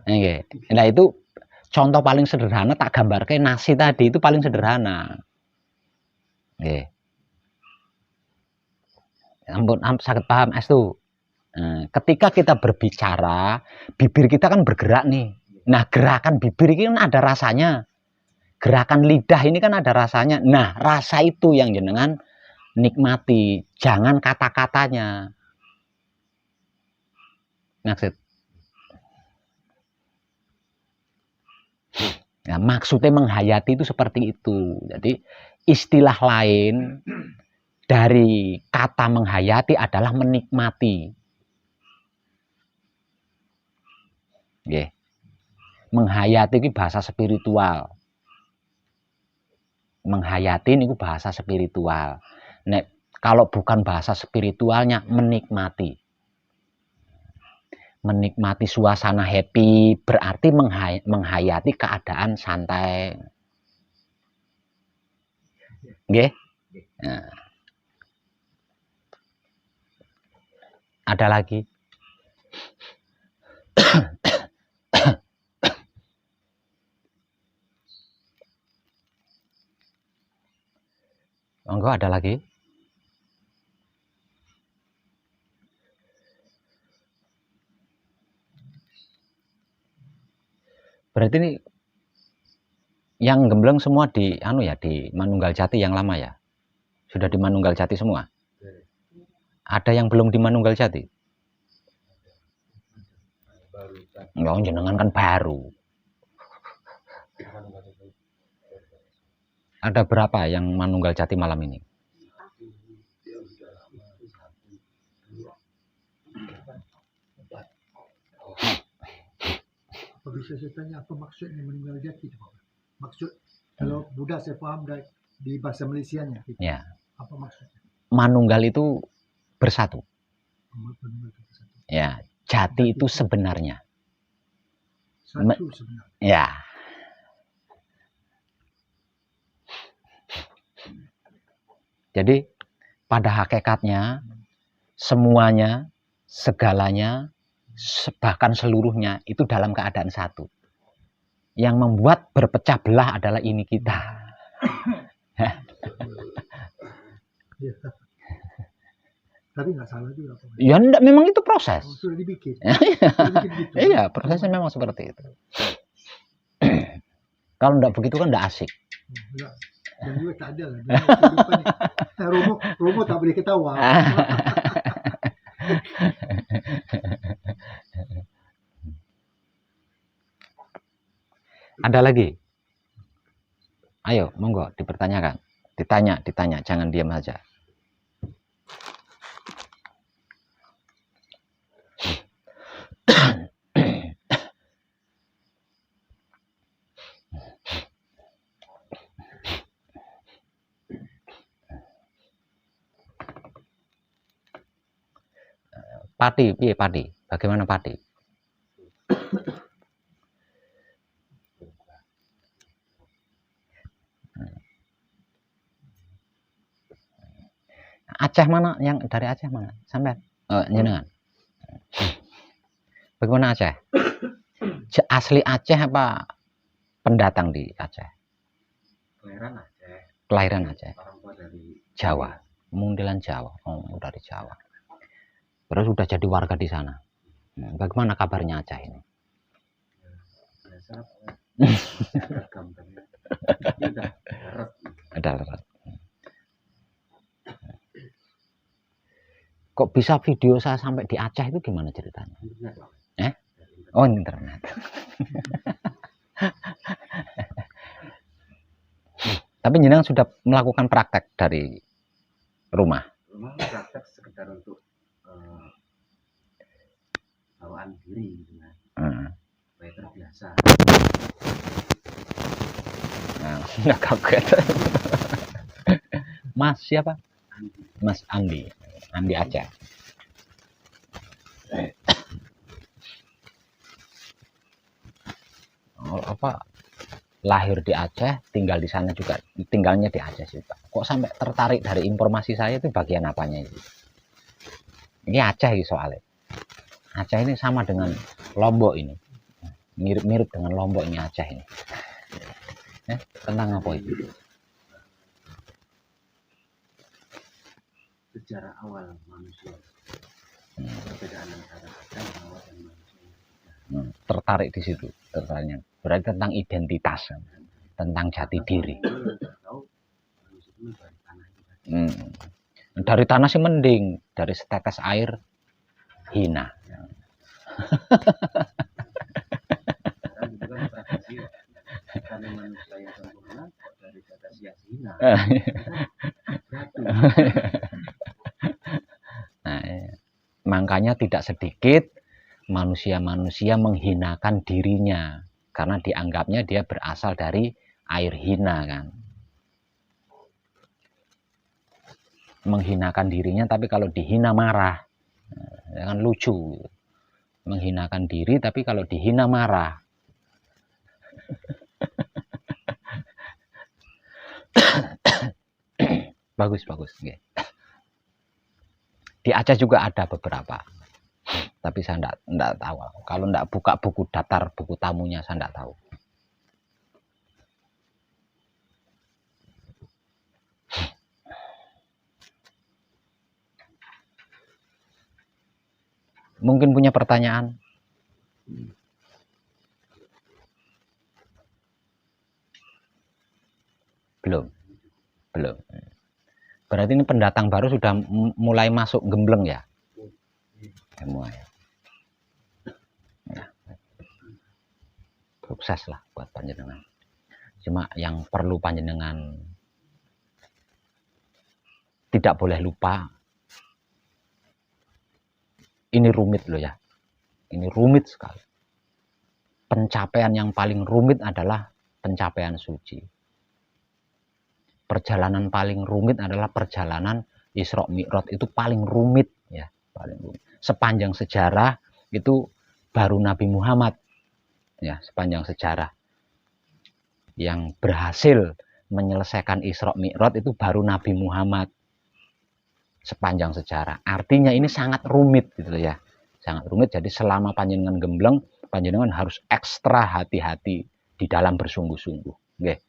Nggih. Nah itu contoh paling sederhana tak gambarke nasi tadi itu paling sederhana. Nggih. Ampun, sakit paham estu. Nah, ketika kita berbicara, bibir kita kan bergerak nih. Nah, gerakan bibir ini kan ada rasanya. Gerakan lidah ini kan ada rasanya. Nah, rasa itu yang jenengan nikmati, jangan kata-katanya. Maksud. Nah, maksudnya menghayati itu seperti itu. Jadi, istilah lain dari kata menghayati adalah menikmati. Nggih. Menghayati itu bahasa spiritual. Menghayati itu bahasa spiritual. Nek kalau bukan bahasa spiritualnya menikmati. Menikmati suasana happy berarti menghayati keadaan santai. Nggih? Nah. Ada lagi? Enggak ada lagi? Berarti ini yang gembleng semua di di Manunggal Jati yang lama ya? Sudah di Manunggal Jati semua? Ada yang belum di Manunggal Jati? Enggak, jenengan kan baru. Ada berapa yang Manunggal Jati malam ini? Apa bisa saya tanya apa maksudnya Manunggal Jati? Maksud kalau Buddha saya paham di bahasa Malaysianya. Gitu. Ya. Apa maksudnya? Manunggal itu bersatu. Manunggal itu bersatu. Ya, jati itu sebenarnya. Satu sebenarnya. Ya. Jadi pada hakikatnya semuanya, segalanya, bahkan seluruhnya itu dalam keadaan satu. Yang membuat berpecah belah adalah ini kita. Ya. Tapi nggak salah juga. Ya enggak, memang itu proses. Sudah dibikin. Iya, prosesnya memang seperti itu. Kalau enggak begitu kan enggak asik. Enggak. Dan juga tak ada lah. Romo tak boleh ketawa. Ada lagi? Ayo, monggo dipertanyakan. Ditanya, jangan diam aja. Pati, piye pati? Bagaimana pati? Aceh mana? Yang dari Aceh mana? Sampai jenengan. Bagaimana Aceh? Asli Aceh apa pendatang di Aceh? Kelahiran Aceh. Kelahiran Aceh. Orang tua dari Jawa. Mundilan Jawa. Oh, dari Jawa. Terus sudah jadi warga di sana. Bagaimana kabarnya Aceh ini? Biasa, ada leret. Kok bisa video saya sampai di Aceh itu gimana ceritanya? Oh, internet. Tapi jenengan sudah melakukan praktek dari rumah? Rumah praktek sekedar untuk bawaan diri gitu kan. Supaya terbiasa. Nah, enggak kaget. Mas siapa? Andi. Mas Andi. Andi Aceh. Oh, apa? Lahir di Aceh, tinggal di sana juga, tinggalnya di Aceh sih Pak. Kok sampai tertarik dari informasi saya itu bagian apanya itu? Ini Aceh soalnya. Aceh ini sama dengan Lombok ini. Mirip-mirip dengan Lombok ini Aceh ini. Tentang apa itu? sejarah awal manusia. Perbedaan antara Adam, Hawa dan manusia. Tertarik di situ, tertariknya. Berarti tentang identitas, tentang jati diri. Dari tanah sih mending, dari setetes air hina. Karena manusia yang sempurna dari setetes ya hina. Nah, makanya tidak sedikit manusia-manusia menghinakan dirinya karena dianggapnya dia berasal dari air hina kan. Menghinakan dirinya tapi kalau dihina marah. Ya kan lucu. Menghinakan diri tapi kalau dihina marah. Bagus. Okay. Di Aceh juga ada beberapa. Tapi saya enggak tahu. Kalau enggak buka buku daftar buku tamunya saya enggak tahu. Mungkin punya pertanyaan? Belum. Berarti ini pendatang baru sudah mulai masuk gembleng ya? Semua ya. Sukses lah buat panjenengan. Cuma yang perlu panjenengan tidak boleh lupa. Ini rumit loh ya. Ini rumit sekali. Pencapaian yang paling rumit adalah pencapaian suci. Perjalanan paling rumit adalah perjalanan Isra Mi'raj, itu paling rumit ya, paling rumit. Sepanjang sejarah itu baru Nabi Muhammad ya, sepanjang sejarah yang berhasil menyelesaikan Isra Mi'raj itu baru Nabi Muhammad. Sepanjang sejarah. Artinya ini sangat rumit gitu ya. Sangat rumit. Jadi selama panjenengan gembleng, panjenengan harus ekstra hati-hati di dalam bersungguh-sungguh. Oke.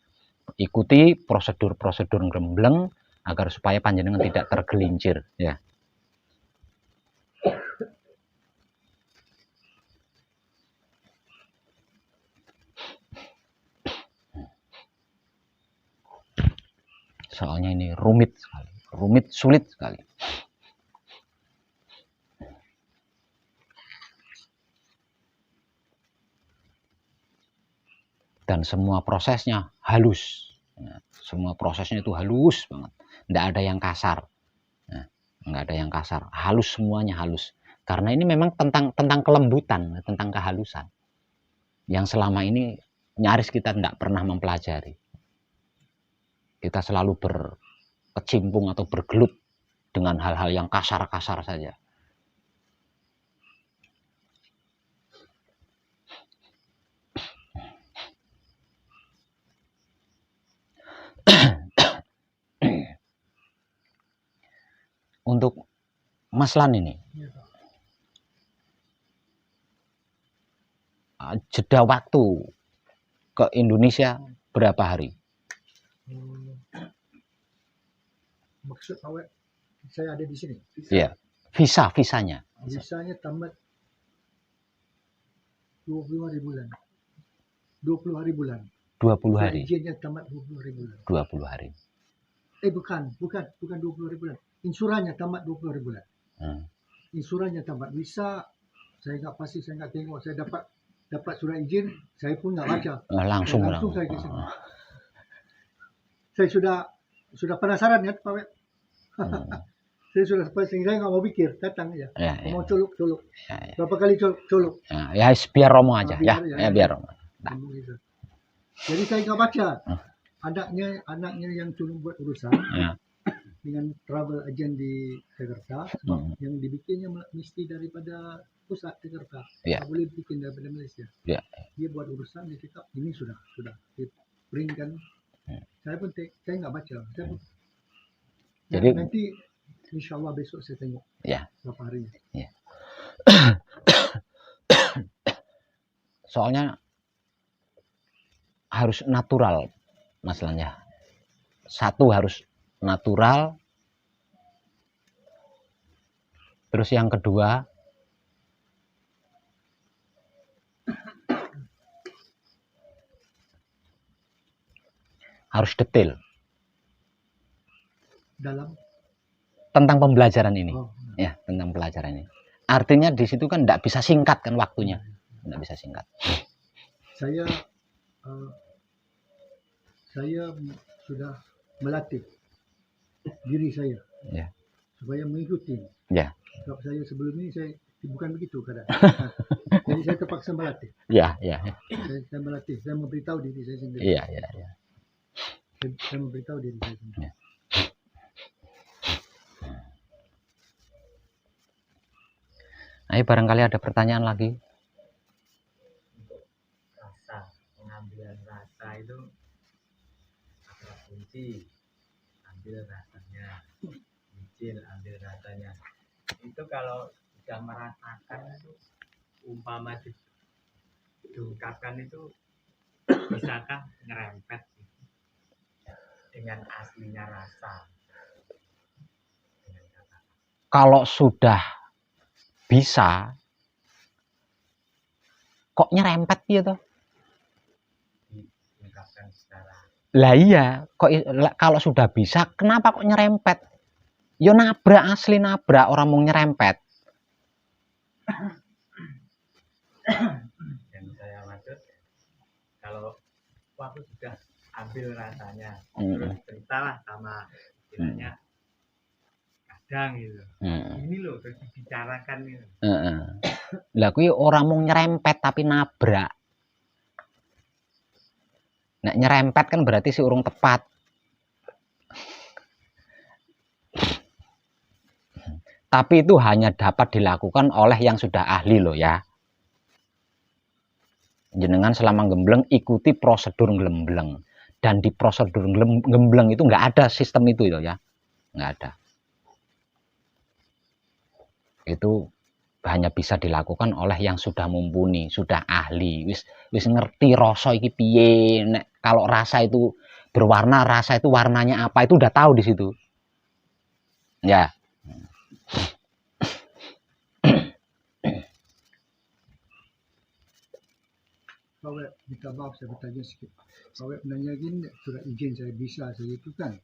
Ikuti prosedur-prosedur gembleng agar supaya panjenengan tidak tergelincir ya. Soalnya ini rumit sekali. Rumit, sulit sekali. Dan semua prosesnya halus. Ya, semua prosesnya itu halus banget. Nggak ada yang kasar. Ya, nggak ada yang kasar. Halus, semuanya halus. Karena ini memang tentang kelembutan, tentang kehalusan. Yang selama ini nyaris kita nggak pernah mempelajari. Kita selalu berkecimpung atau bergelut dengan hal-hal yang kasar-kasar saja. Untuk Mas Lan ini, jeda waktu ke Indonesia berapa hari? Maksud awak saya ada di sini. Iya. Visanya. Visanya tamat 20 hari bulan. 20 hari bulan. 20 hari. Izinnya tamat 20 hari bulan. 20 hari. Bukan 20 hari bulan. Insurannya tamat 20 hari bulan. Insurannya tamat. Visa saya nggak pasti, saya nggak tengok. Saya dapat surat izin, saya pun nggak baca. Langsung saya ke sini. Saya sudah penasaran ya, Pak Wek. Saya sudah saya nggak mau pikir, datang aja. Mau colok. Berapa kali colok. Ya biar Romo aja ya. Biar Romo. Nah. Jadi saya nggak baca. Anaknya yang turun buat urusan dengan travel agent di Jakarta, sebab yang dibikinnya mesti daripada pusat Jakarta. Nggak boleh bikin daripada Malaysia. Dia buat urusan, dia cakap ini sudah di print kan. Saya pun saya nggak baca. Jadi nanti insya Allah besok saya tengok berapa harinya. Soalnya harus natural masalahnya. Satu harus natural, Terus yang kedua, harus detail dalam tentang pembelajaran ini. oh, Ya, tentang pelajaran ini. Artinya di situ kan tidak bisa singkat kan waktunya. Tidak bisa singkat. saya saya sudah melatih diri saya Ya. supaya mengikuti. Ya. Sebab saya sebelum ini saya bukan begitu keadaan. Jadi saya terpaksa melatih. Ya. Saya melatih. Saya memberitahu diri saya sendiri. Ya. Saya memberitahu diri saya sendiri. Ya. Ayo barangkali ada pertanyaan lagi. Rasa, pengambilan rasa itu apa kunci? Ambil rasanya, izin ambil rasanya. Itu kalau sudah merasakan itu umpama diungkapkan itu bisakah nyerempet dengan aslinya rasa? Kalau sudah bisa, kok nyerempet gitu? Diungkapkan secara. Lah iya, kok kalau sudah bisa, kenapa kok nyerempet? Yo nabrak, asli nabrak, orang mau nyerempet. Yang saya maksud, kalau waktu sudah ambil rasanya, terus ceritalah sama istilahnya kadang gitu. Ini loh terus dibicarakan gitu. Lah kuwi orang mau nyerempet tapi nabrak. Nek nyerempet kan berarti si urung tepat. Tapi itu hanya dapat dilakukan oleh yang sudah ahli loh ya. Jenengan selama gembleng ikuti prosedur gembleng. Dan di prosedur gembleng itu nggak ada sistem itu ya. Nggak ada. Itu hanya bisa dilakukan oleh yang sudah mumpuni, sudah ahli, wis ngerti rasa iki piye. Nek kalau rasa itu berwarna, rasa itu warnanya apa, itu udah tahu di situ. Ya. Pak Web, minta maaf saya bertanya sikit. Pak Web menanya gini, surat izin saya bisa, saya itu kan.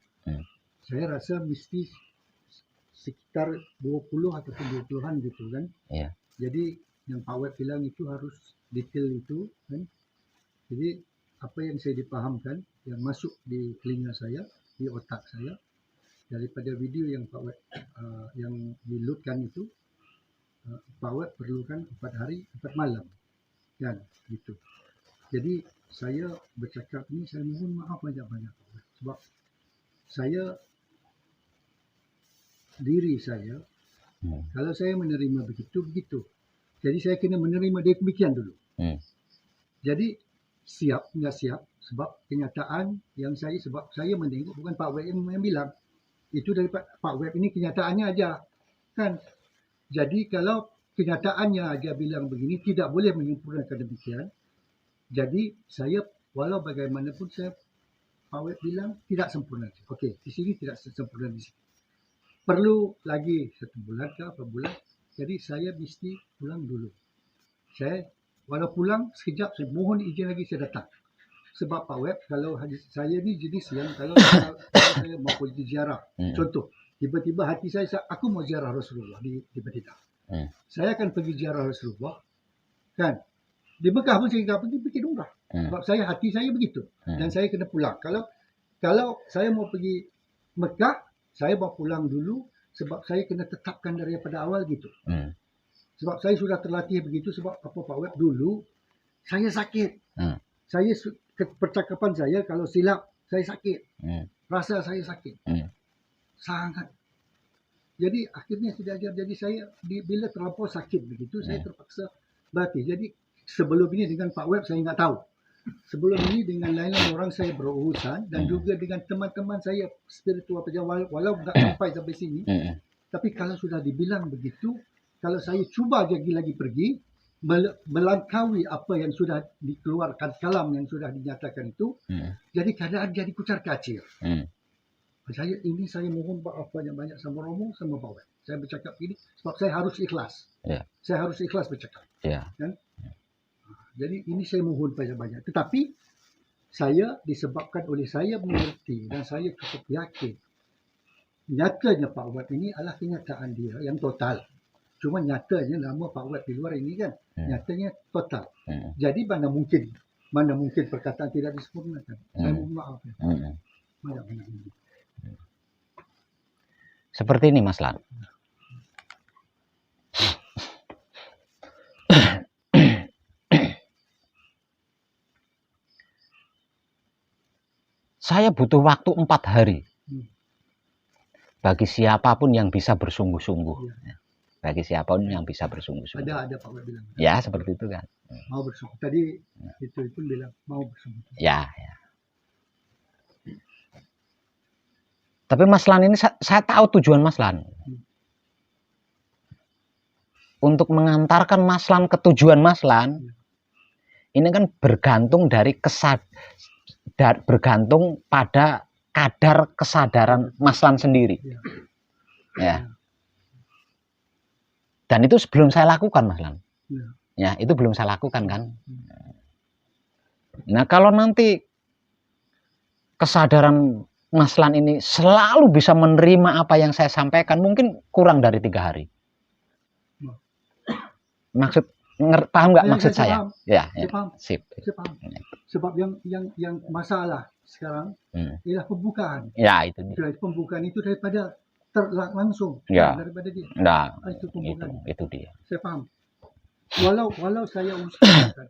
Saya rasa mesti sekitar 20 ataupun 20-an gitu kan. Iya. Jadi yang Pak Web bilang itu harus detail itu kan. Jadi apa yang saya dipahamkan, yang masuk di telinga saya, di otak saya, daripada video yang Pak Web yang diloadkan itu, Pak Web perlukan 4 hari 4 malam kan gitu. Jadi saya bercakap ini, saya mohon maaf banyak-banyak sebab saya diri saya kalau saya menerima begitu. Jadi saya kena menerima dia demikian dulu. Jadi siap nggak siap sebab kenyataan yang sebab saya menengok bukan Pak Web yang bilang. Itu dari Pak Web ini kenyataannya aja kan. Jadi kalau kenyataannya aja bilang begini, tidak boleh menyempurnakan demikian. Jadi saya walau bagaimanapun saya Pak Web bilang tidak sempurna. Okey, di sini tidak sempurna di sini. Perlu lagi 1 bulan ke apa bulan. Jadi saya mesti pulang dulu. Saya walau pulang sekejap, saya mohon izin lagi saya datang. Sebab Pak Web, kalau saya ni jenis yang kalau saya mau pergi ziarah. Contoh, tiba-tiba hati saya aku mau ziarah Rasulullah di Madinah. Saya akan pergi ziarah Rasulullah. Kan? Di Mekah pun saya tak pergi bikin umrah. Sebab hati saya begitu. Dan saya kena pulang. Kalau saya mau pergi Mekah, saya mau pulang dulu sebab saya kena tetapkan daripada awal gitu. Sebab saya sudah terlatih begitu sebab apa Pak Web dulu saya sakit. Saya percakapan saya kalau silap saya sakit. Rasa saya sakit. Sangat. Jadi akhirnya tidak ajar. Jadi saya bila terlampau sakit begitu saya terpaksa berlatih. Jadi sebelum ini dengan Pak Web saya nggak tahu. Sebelum ini dengan lain-lain orang saya berurusan dan juga dengan teman-teman saya spiritual walau nggak sampai sini. Tapi kalau sudah dibilang begitu, kalau saya cuba lagi pergi melangkaui apa yang sudah dikeluarkan kalam yang sudah dinyatakan itu, jadi keadaan jadi kucar kacir. Saya mohon maaf banyak-banyak sama Romo sama Pak Web. Saya bercakap ini sebab saya harus ikhlas. Ya. Saya harus ikhlas bercakap. Ya. Kan? Jadi ini saya mohon banyak-banyak. Tetapi saya disebabkan oleh saya mengerti dan saya cukup yakin. Nyatanya Pak Wat ini adalah kenyataan dia yang total. Cuma nyatanya nama Pak Wat di luar ini kan nyatanya total. Jadi mana mungkin perkataan tidak disempurnakan. Saya mohon maaf. Ya. Mana. Seperti ini Mas Lan. Saya butuh waktu 4 hari. Bagi siapapun yang bisa bersungguh-sungguh. Bagi siapapun yang bisa bersungguh-sungguh. Ada Pak Wat bilang. Ya, seperti itu kan. Mau bersungguh. Tadi itu pun bilang mau bersungguh. Ya. Tapi Mas Lan ini saya tahu tujuan Mas Lan. Untuk mengantarkan Mas Lan ke tujuan Mas Lan, ini kan bergantung dari bergantung pada kadar kesadaran Mas Lan sendiri. Ya. Dan itu sebelum saya lakukan Mas Lan. Ya, itu belum saya lakukan kan. Nah, kalau nanti kesadaran Mas Lan ini selalu bisa menerima apa yang saya sampaikan, mungkin kurang dari 3 hari. Paham nggak maksud saya? Paham. Ya, Saya paham. Sip. Saya paham. Sebab yang masalah sekarang ialah pembukaan. Ya, itu dia. Pembukaan itu daripada langsung daripada dia. Nah, itu pembukaan. Itu dia. Saya paham. Walau saya usahakan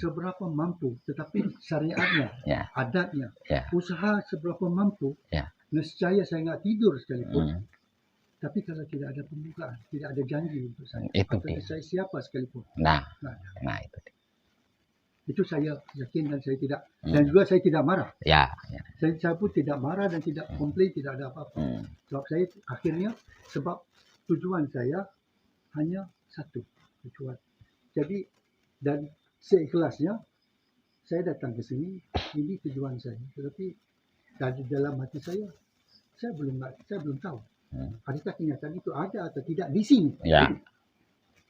seberapa mampu, tetapi syariatnya, adatnya, usaha seberapa mampu, nescaya saya nggak tidur sekalipun. Tapi kalau tidak ada pembukaan, tidak ada janji untuk saya, itu atau saya siapa sekalipun. Nah itu dia. Itu saya yakin dan saya tidak, dan juga saya tidak marah. Saya pun tidak marah dan tidak komplain, tidak ada apa-apa. Sebab saya akhirnya, sebab tujuan saya hanya satu tujuan. Jadi dan seikhlasnya saya datang ke sini, ini tujuan saya. Tetapi dari dalam hati saya belum tahu. Adakah kenyataan itu ada atau tidak di sini?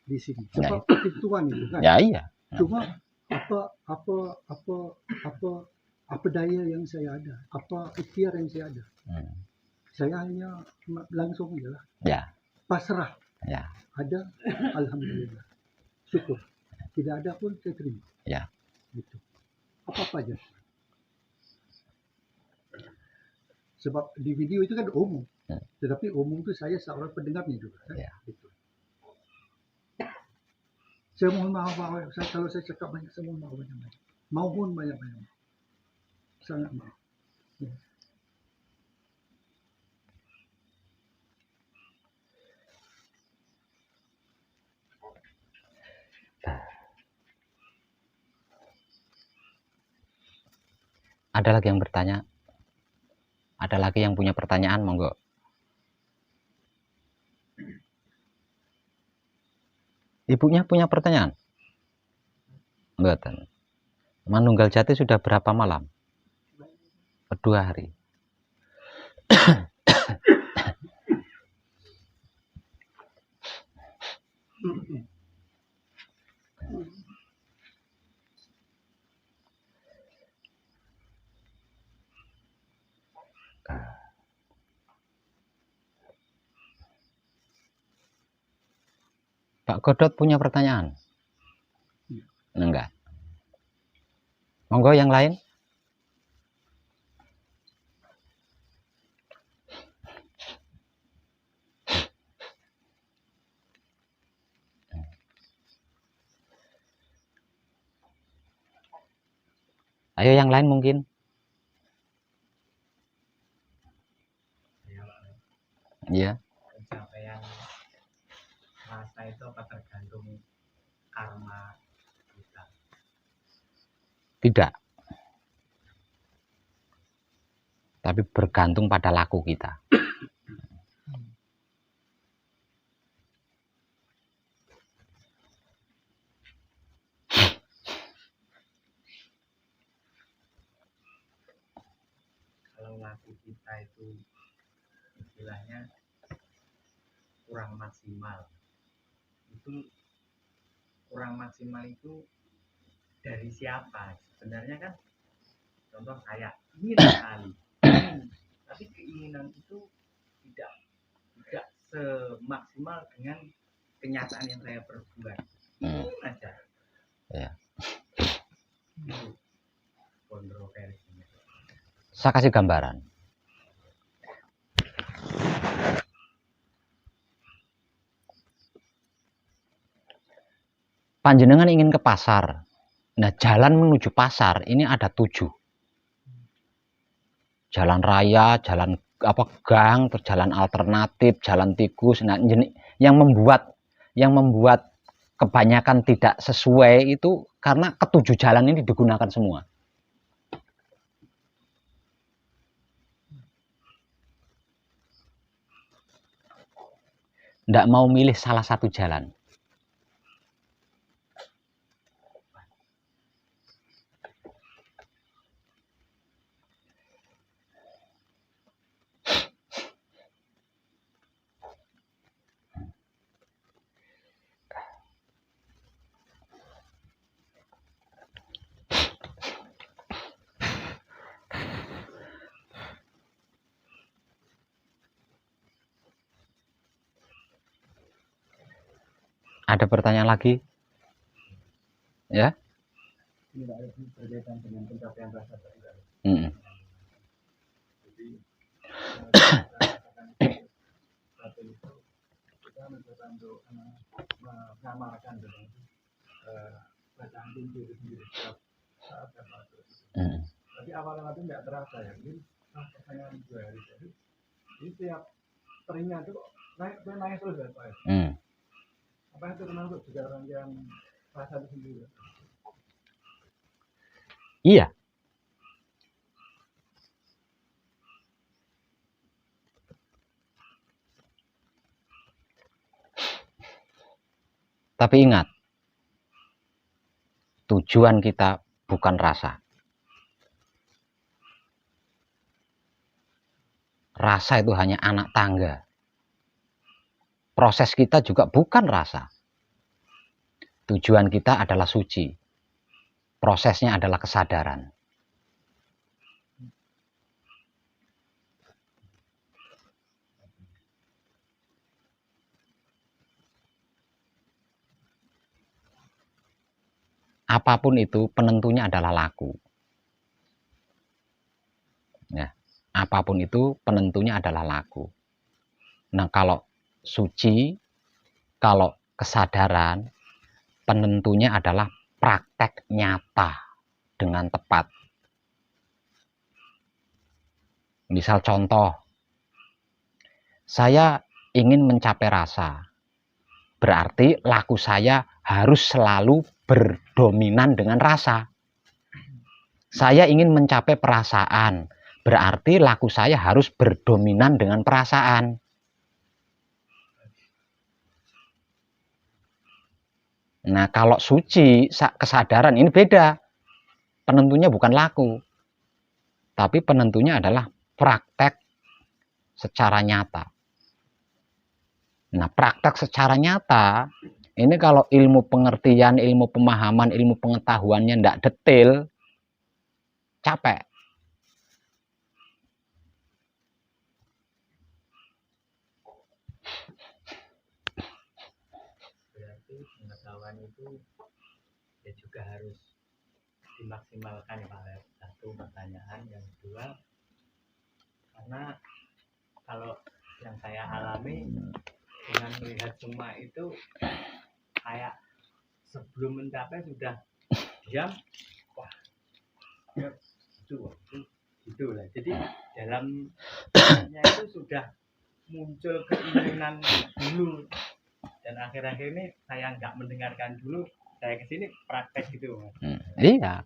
Di sini. Sebab ketentuan itu kan. Cuma apa daya yang saya ada, apa ikhtiar yang saya ada. Saya hanya langsung ajalah. Pasrah. Ada, alhamdulillah. Syukur. Tidak ada pun saya terima. Gitu. Apa aja. Sebab di video itu kan umum. Tetapi umum itu saya seorang pendengarnya juga. Kan? Gitu. Saya mohon maaf kalau saya cakap banyak, saya mohon maaf banyak-banyak. Mohon banyak-banyak. Sangat maaf. Ada lagi yang bertanya? Ada lagi yang punya pertanyaan, monggo. Ibunya punya pertanyaan? Mboten. Manunggal Jati sudah berapa malam? 2 hari. Pak Godot punya pertanyaan? Enggak. Monggo yang lain. Ayo yang lain mungkin. Iya. Pencapaian rasa itu apa tergantung karma kita? Tidak. Tapi bergantung pada laku kita. Kalau laku kita itu istilahnya kurang maksimal. Itu kurang maksimal itu dari siapa? Sebenarnya kan contoh kayak ingin sekali, tapi keinginan itu tidak semaksimal dengan kenyataan yang saya perbuat. Aja. Ya. Itu kontroversinya. Saya kasih gambaran. Panjenengan ingin ke pasar. Nah, jalan menuju pasar ini ada 7. Jalan raya, jalan gang, terus jalan alternatif, jalan tikus. Nah, yang membuat kebanyakan tidak sesuai itu karena ke-7 jalan ini digunakan semua. Nggak mau milih salah satu jalan. Ada pertanyaan lagi? Ya? Tidak ada berkaitan dengan pencapaian rasa tadi. Jadi satu itu kita mencoba untuk mengamalkan dengan bacaan kunci itu sendiri saat waktu. Tapi awalnya itu nggak terasa ya, mungkin pertanyaan 2 hari jadi ini tiap teringat itu kok naik terus ya Pak ya? Apa itu termasuk juga rangkaian rasa itu sendiri? Iya. Tapi ingat, tujuan kita bukan rasa. Rasa itu hanya anak tangga. Proses kita juga bukan rasa. Tujuan kita adalah suci. Prosesnya adalah kesadaran. Apapun itu penentunya adalah laku. Ya, apapun itu penentunya adalah laku. Nah, kalau suci, kalau kesadaran, penentunya adalah praktek nyata dengan tepat. Misal contoh, saya ingin mencapai rasa, berarti laku saya harus selalu berdominan dengan rasa. Saya ingin mencapai perasaan, berarti laku saya harus berdominan dengan perasaan. Nah, kalau suci, kesadaran ini beda. Penentunya bukan laku, tapi penentunya adalah praktek secara nyata. Nah, praktek secara nyata, ini kalau ilmu pengertian, ilmu pemahaman, ilmu pengetahuannya tidak detail, capek. Berarti pengetahuan itu ya juga harus dimaksimalkan ya Pak. Satu pertanyaan, yang kedua, karena kalau yang saya alami dengan melihat semua itu kayak sebelum mencapai sudah diam, wah ya gitu lah. Jadi dalamnya itu sudah muncul keinginan dulu, dan akhir-akhir ini saya nggak mendengarkan dulu, saya kesini praktek gitu. Iya.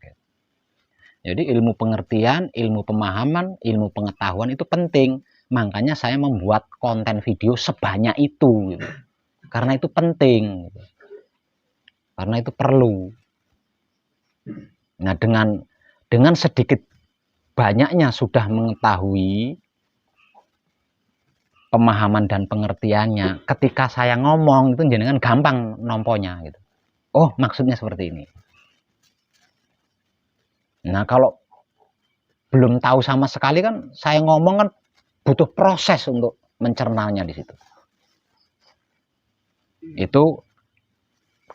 Jadi ilmu pengertian, ilmu pemahaman, ilmu pengetahuan itu penting. Makanya saya membuat konten video sebanyak itu, gitu. Karena itu penting, gitu. Karena itu perlu. Nah, dengan sedikit banyaknya sudah mengetahui, pemahaman dan pengertiannya, ketika saya ngomong itu jenengan gampang nomponya gitu. Oh, maksudnya seperti ini. Nah, kalau belum tahu sama sekali kan saya ngomong kan butuh proses untuk mencernanya di situ. Itu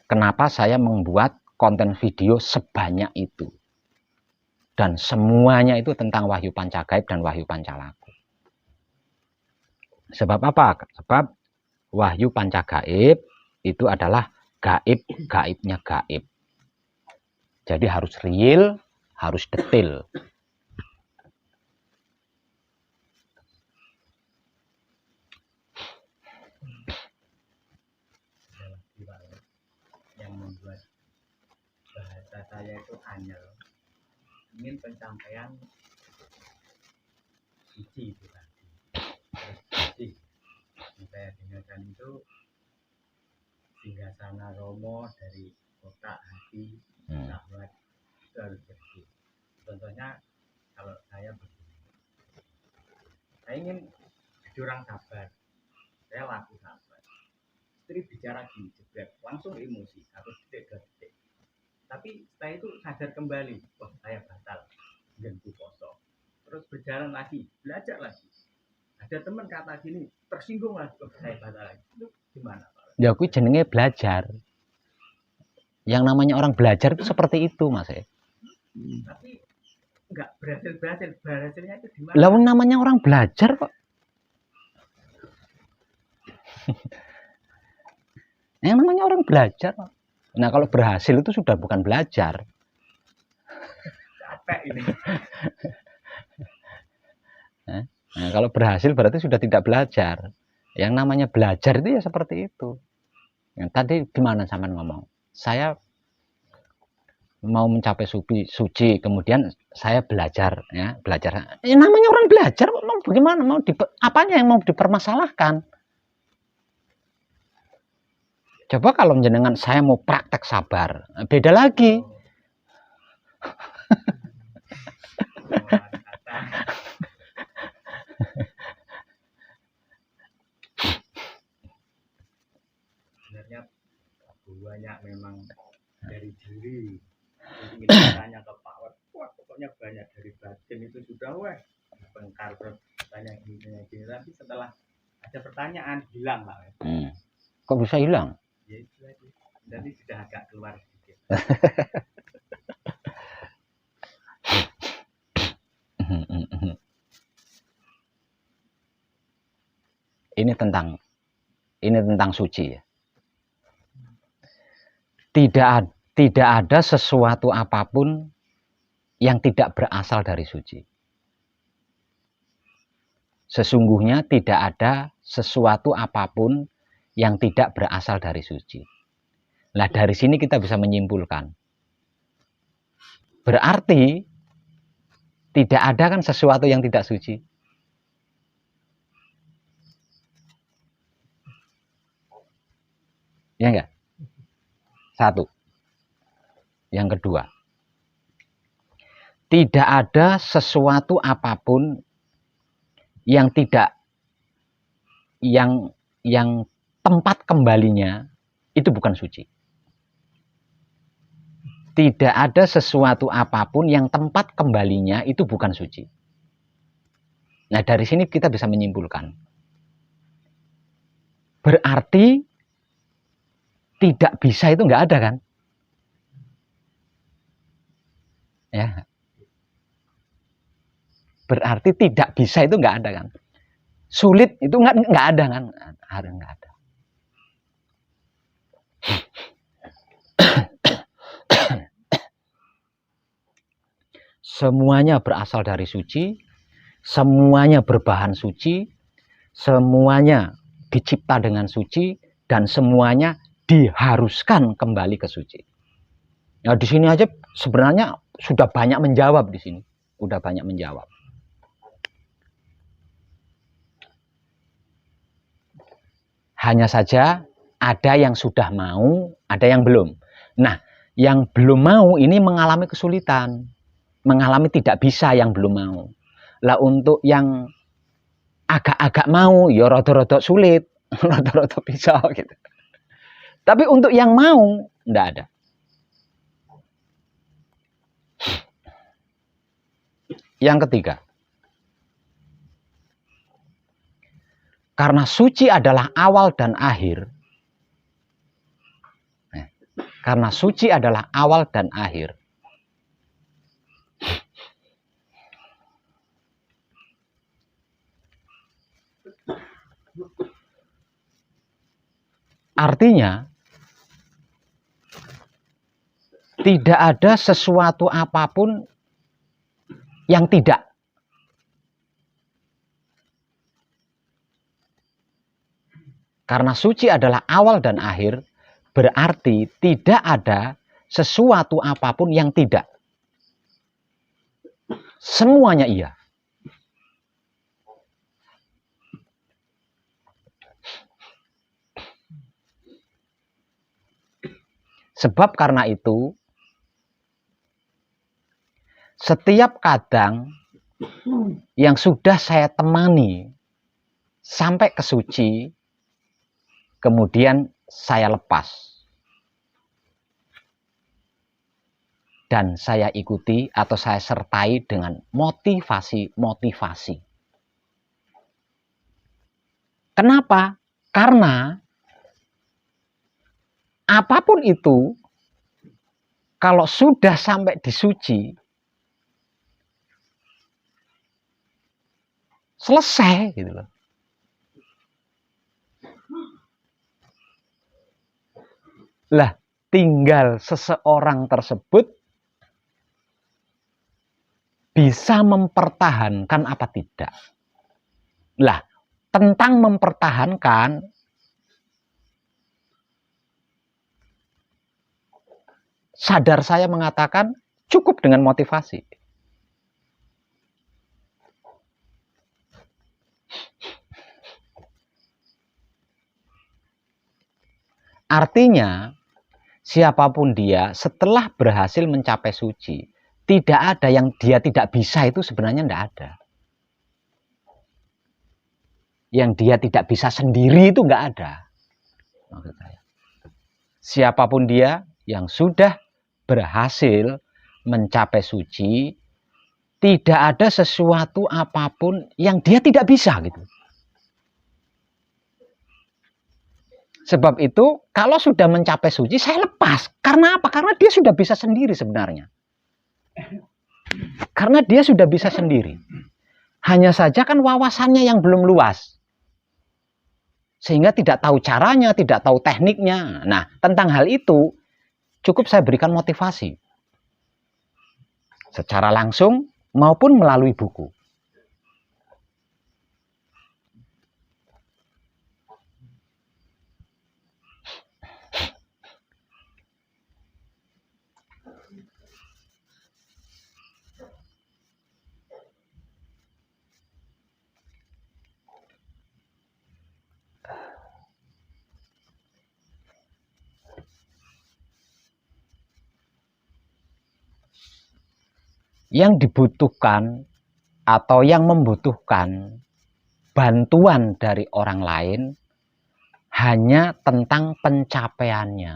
kenapa saya membuat konten video sebanyak itu. Dan semuanya itu tentang Wahyu Pancagaib dan Wahyu Pancalaku. Sebab apa? Sebab Wahyu Pancagaib itu adalah gaib-gaibnya gaib. Jadi harus real, harus detail. Yang membuat bahasa saya itu anyel, ingin pencapaian suci itu tadi. Suci yang saya dengarkan itu singgasana Romo dari otak, hati, syahwat itu harus bersih. Contohnya kalau saya begini, saya ingin jadi orang sabar, saya laku sabar. Istri bicara gini, jebret, langsung emosi, 1 detik, 2 detik. Tapi setelah itu sadar kembali, wah saya batal, ganti kosong. Terus berjalan lagi, belajar lagi. Ada teman kata gini, tersinggung lagi, wah saya batal lagi. Itu gimana Pak? Ya aku jenenge belajar. Yang namanya orang belajar itu seperti itu, Mas. Tapi enggak berhasilnya itu di mana? Lah namanya orang belajar kok. Yang namanya orang belajar. Nah, kalau berhasil itu sudah bukan belajar. Capek ini. Nah, kalau berhasil berarti sudah tidak belajar. Yang namanya belajar itu ya seperti itu. Yang tadi gimana sampean ngomong? Saya mau mencapai suci, kemudian saya belajar, ya belajar. Namanya orang belajar, mau bagaimana? Mau apanya yang mau dipermasalahkan? Coba kalau jenengan saya mau praktek sabar, beda lagi. Sebenarnya banyak memang dari diri. Ingin bertanya ke Pak Wad, wah pokoknya banyak dari batin itu sudah bengkar banyak gini. Tapi setelah ada pertanyaan hilang Pak. Kok bisa hilang? Ya itu lagi. Jadi sudah agak keluar sedikit. Ini tentang suci ya. Tidak ada sesuatu apapun yang tidak berasal dari suci. Sesungguhnya tidak ada sesuatu apapun yang tidak berasal dari suci. Nah, dari sini kita bisa menyimpulkan. Berarti tidak ada kan sesuatu yang tidak suci. Ya enggak? Satu. Yang kedua, tidak ada sesuatu apapun yang yang tempat kembalinya itu bukan suci. Tidak ada sesuatu apapun yang tempat kembalinya itu bukan suci. Nah, dari sini kita bisa menyimpulkan. Berarti tidak bisa itu nggak ada kan? Ya. Berarti tidak bisa itu nggak ada kan? Sulit itu nggak ada kan? Harus nggak ada. Semuanya berasal dari suci, semuanya berbahan suci, semuanya dicipta dengan suci, dan semuanya diharuskan kembali ke suci. Nah, di sini aja sebenarnya sudah banyak menjawab di sini, sudah banyak menjawab. Hanya saja ada yang sudah mau, ada yang belum. Nah, yang belum mau ini mengalami kesulitan, mengalami tidak bisa yang belum mau. Lah untuk yang agak-agak mau, ya rada-rada sulit, rada-rada bisa gitu. Tapi untuk yang mau, enggak ada. Yang ketiga, karena suci adalah awal dan akhir. Karena suci adalah awal dan akhir. Artinya, tidak ada sesuatu apapun yang tidak. Karena suci adalah awal dan akhir, berarti tidak ada sesuatu apapun yang tidak. Semuanya iya. Sebab karena itu, setiap kadang yang sudah saya temani sampai ke suci, kemudian saya lepas. Dan saya ikuti atau saya sertai dengan motivasi-motivasi. Kenapa? Karena apapun itu, kalau sudah sampai di suci, selesai gitu loh. Lah, tinggal seseorang tersebut bisa mempertahankan apa tidak. Lah, tentang mempertahankan, sadar saya mengatakan cukup dengan motivasi. Artinya, siapapun dia setelah berhasil mencapai suci, tidak ada yang dia tidak bisa, itu sebenarnya tidak ada. Yang dia tidak bisa sendiri itu nggak ada. Maksud saya. Siapapun dia yang sudah berhasil mencapai suci, tidak ada sesuatu apapun yang dia tidak bisa gitu. Sebab itu, kalau sudah mencapai suci, saya lepas. Karena apa? Karena dia sudah bisa sendiri sebenarnya. Karena dia sudah bisa sendiri. Hanya saja kan wawasannya yang belum luas. Sehingga tidak tahu caranya, tidak tahu tekniknya. Nah, tentang hal itu, cukup saya berikan motivasi. Secara langsung maupun melalui buku. Yang dibutuhkan atau yang membutuhkan bantuan dari orang lain hanya tentang pencapaiannya.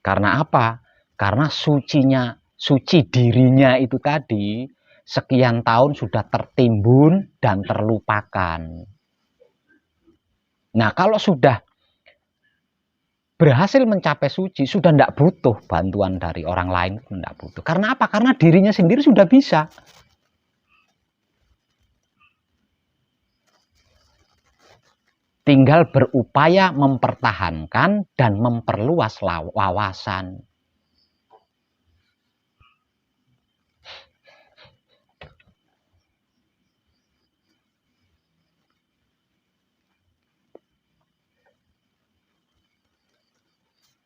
Karena apa? Karena suci dirinya itu tadi sekian tahun sudah tertimbun dan terlupakan. Nah, kalau sudah berhasil mencapai suci, sudah tidak butuh bantuan dari orang lain, tidak butuh. Karena apa? Karena dirinya sendiri sudah bisa. Tinggal berupaya mempertahankan dan memperluas wawasan.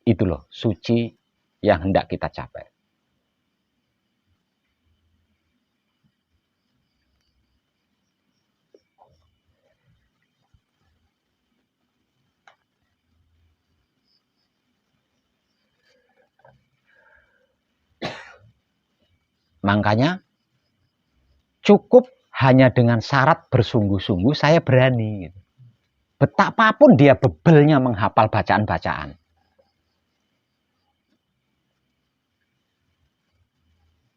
Itu loh, suci yang hendak kita capai. Makanya cukup hanya dengan syarat bersungguh-sungguh saya berani. Gitu. Betapapun dia bebelnya menghafal bacaan-bacaan.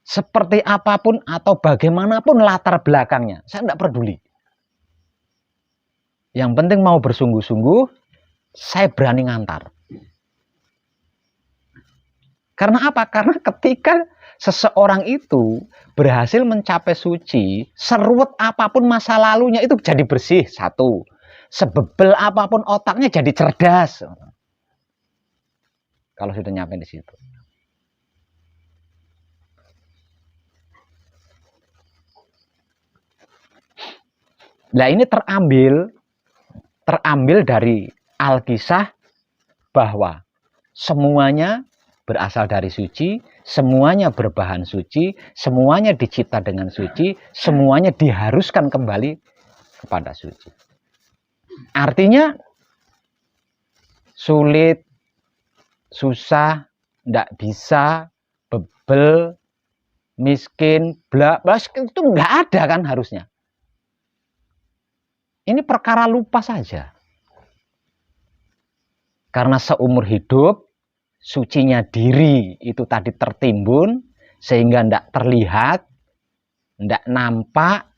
Seperti apapun atau bagaimanapun latar belakangnya, saya tidak peduli. Yang penting mau bersungguh-sungguh, saya berani ngantar. Karena apa? Karena ketika seseorang itu berhasil mencapai suci, seruat apapun masa lalunya itu jadi bersih, satu. Sebebel apapun otaknya jadi cerdas. Kalau sudah nyampe di situ. Nah ini terambil dari Alkisah bahwa semuanya berasal dari suci, semuanya berbahan suci, semuanya dicipta dengan suci, semuanya diharuskan kembali kepada suci. Artinya sulit, susah, tidak bisa, bebel, miskin, itu nggak ada kan harusnya. Ini perkara lupa saja. Karena seumur hidup, sucinya diri itu tadi tertimbun, sehingga tidak terlihat, tidak nampak,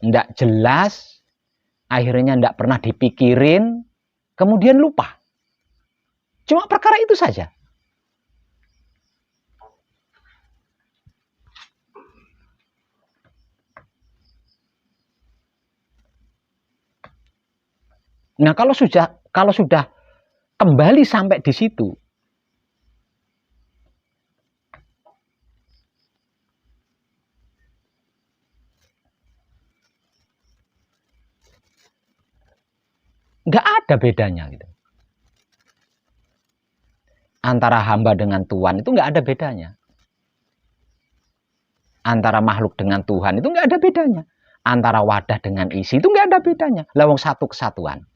tidak jelas, akhirnya tidak pernah dipikirin, kemudian lupa. Cuma perkara itu saja. Nah, kalau sudah kembali sampai di situ, nggak ada bedanya gitu. Antara hamba dengan Tuhan itu nggak ada bedanya. Antara makhluk dengan Tuhan itu nggak ada bedanya. Antara wadah dengan isi itu nggak ada bedanya. Lawang satu kesatuan.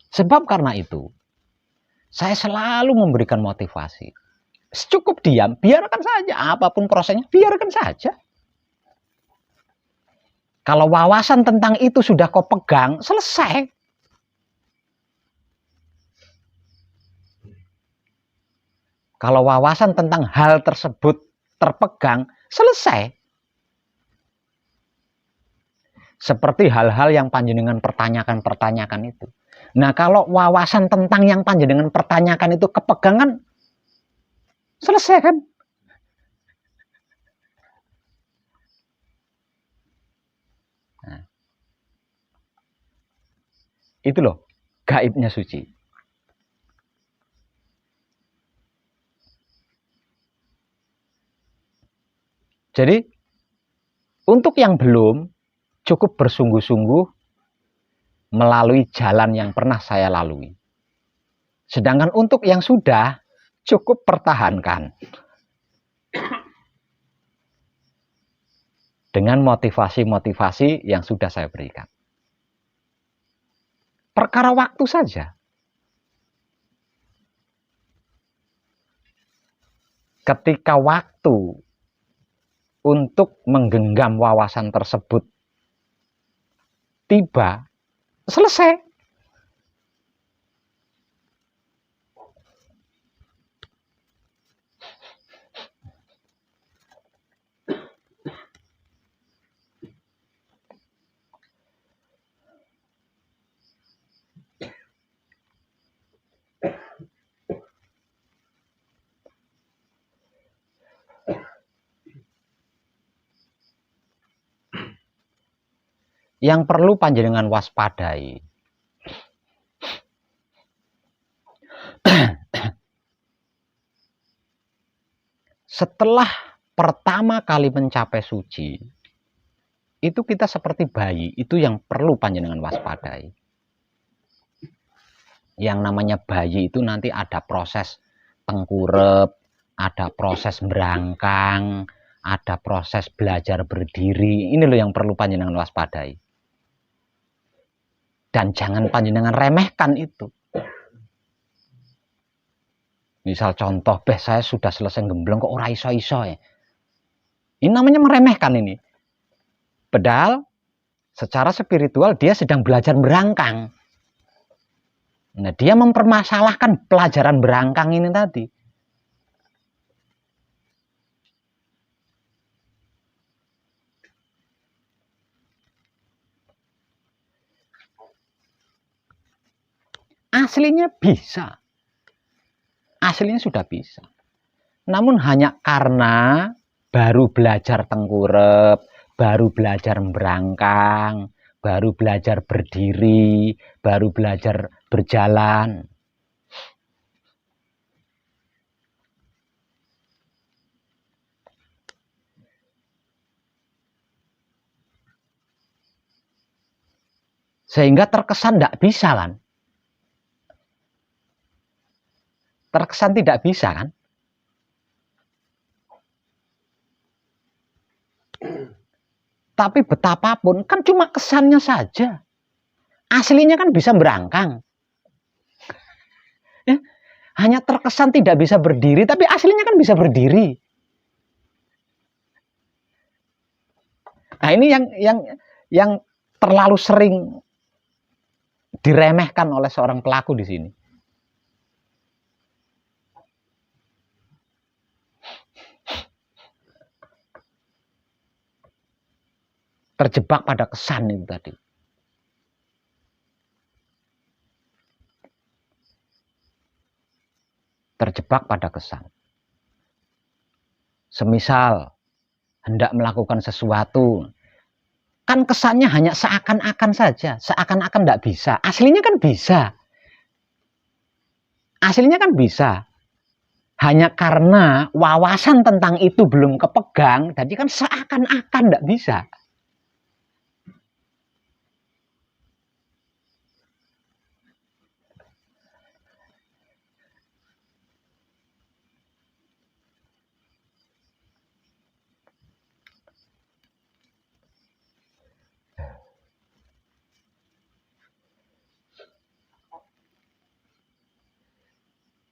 Sebab karena itu, saya selalu memberikan motivasi. Cukup diam, biarkan saja. Apapun prosesnya, biarkan saja. Kalau wawasan tentang itu sudah kau pegang, selesai. Kalau wawasan tentang hal tersebut terpegang, selesai. Seperti hal-hal yang panjenengan pertanyakan itu. Nah, kalau wawasan tentang yang panjenengan pertanyakan itu kepegangan, selesai kan? Nah, itu loh, gaibnya suci. Jadi, untuk yang belum, cukup bersungguh-sungguh melalui jalan yang pernah saya lalui. Sedangkan untuk yang sudah, cukup pertahankan. Dengan motivasi-motivasi yang sudah saya berikan. Perkara waktu saja. Ketika waktu untuk menggenggam wawasan tersebut tiba, selesai. Yang perlu panjenengan waspadai. Setelah pertama kali mencapai suci, itu kita seperti bayi, itu yang perlu panjenengan waspadai. Yang namanya bayi itu nanti ada proses tengkurep, ada proses berangkang, ada proses belajar berdiri. Ini loh yang perlu panjenengan waspadai. Dan jangan panjenengan remehkan itu. Misal contoh, saya sudah selesai gemblong kok ora iso-iso ya. Ini namanya meremehkan ini. Padahal secara spiritual dia sedang belajar berangkang. Nah, dia mempermasalahkan pelajaran berangkang ini tadi. Aslinya bisa. Aslinya sudah bisa. Namun hanya karena baru belajar tengkurep, baru belajar berangkang, baru belajar berdiri, baru belajar berjalan. Sehingga terkesan tidak bisa kan? Terkesan tidak bisa kan? Tapi betapapun kan cuma kesannya saja. Aslinya kan bisa berangkang. Ya, hanya terkesan tidak bisa berdiri, tapi aslinya kan bisa berdiri. Nah, ini yang terlalu sering diremehkan oleh seorang pelaku di sini. Terjebak pada kesan itu tadi. Terjebak pada kesan. Semisal hendak melakukan sesuatu, kan kesannya hanya seakan-akan saja, seakan-akan tidak bisa. Aslinya kan bisa. Aslinya kan bisa. Hanya karena wawasan tentang itu belum kepegang, jadi kan seakan-akan tidak bisa.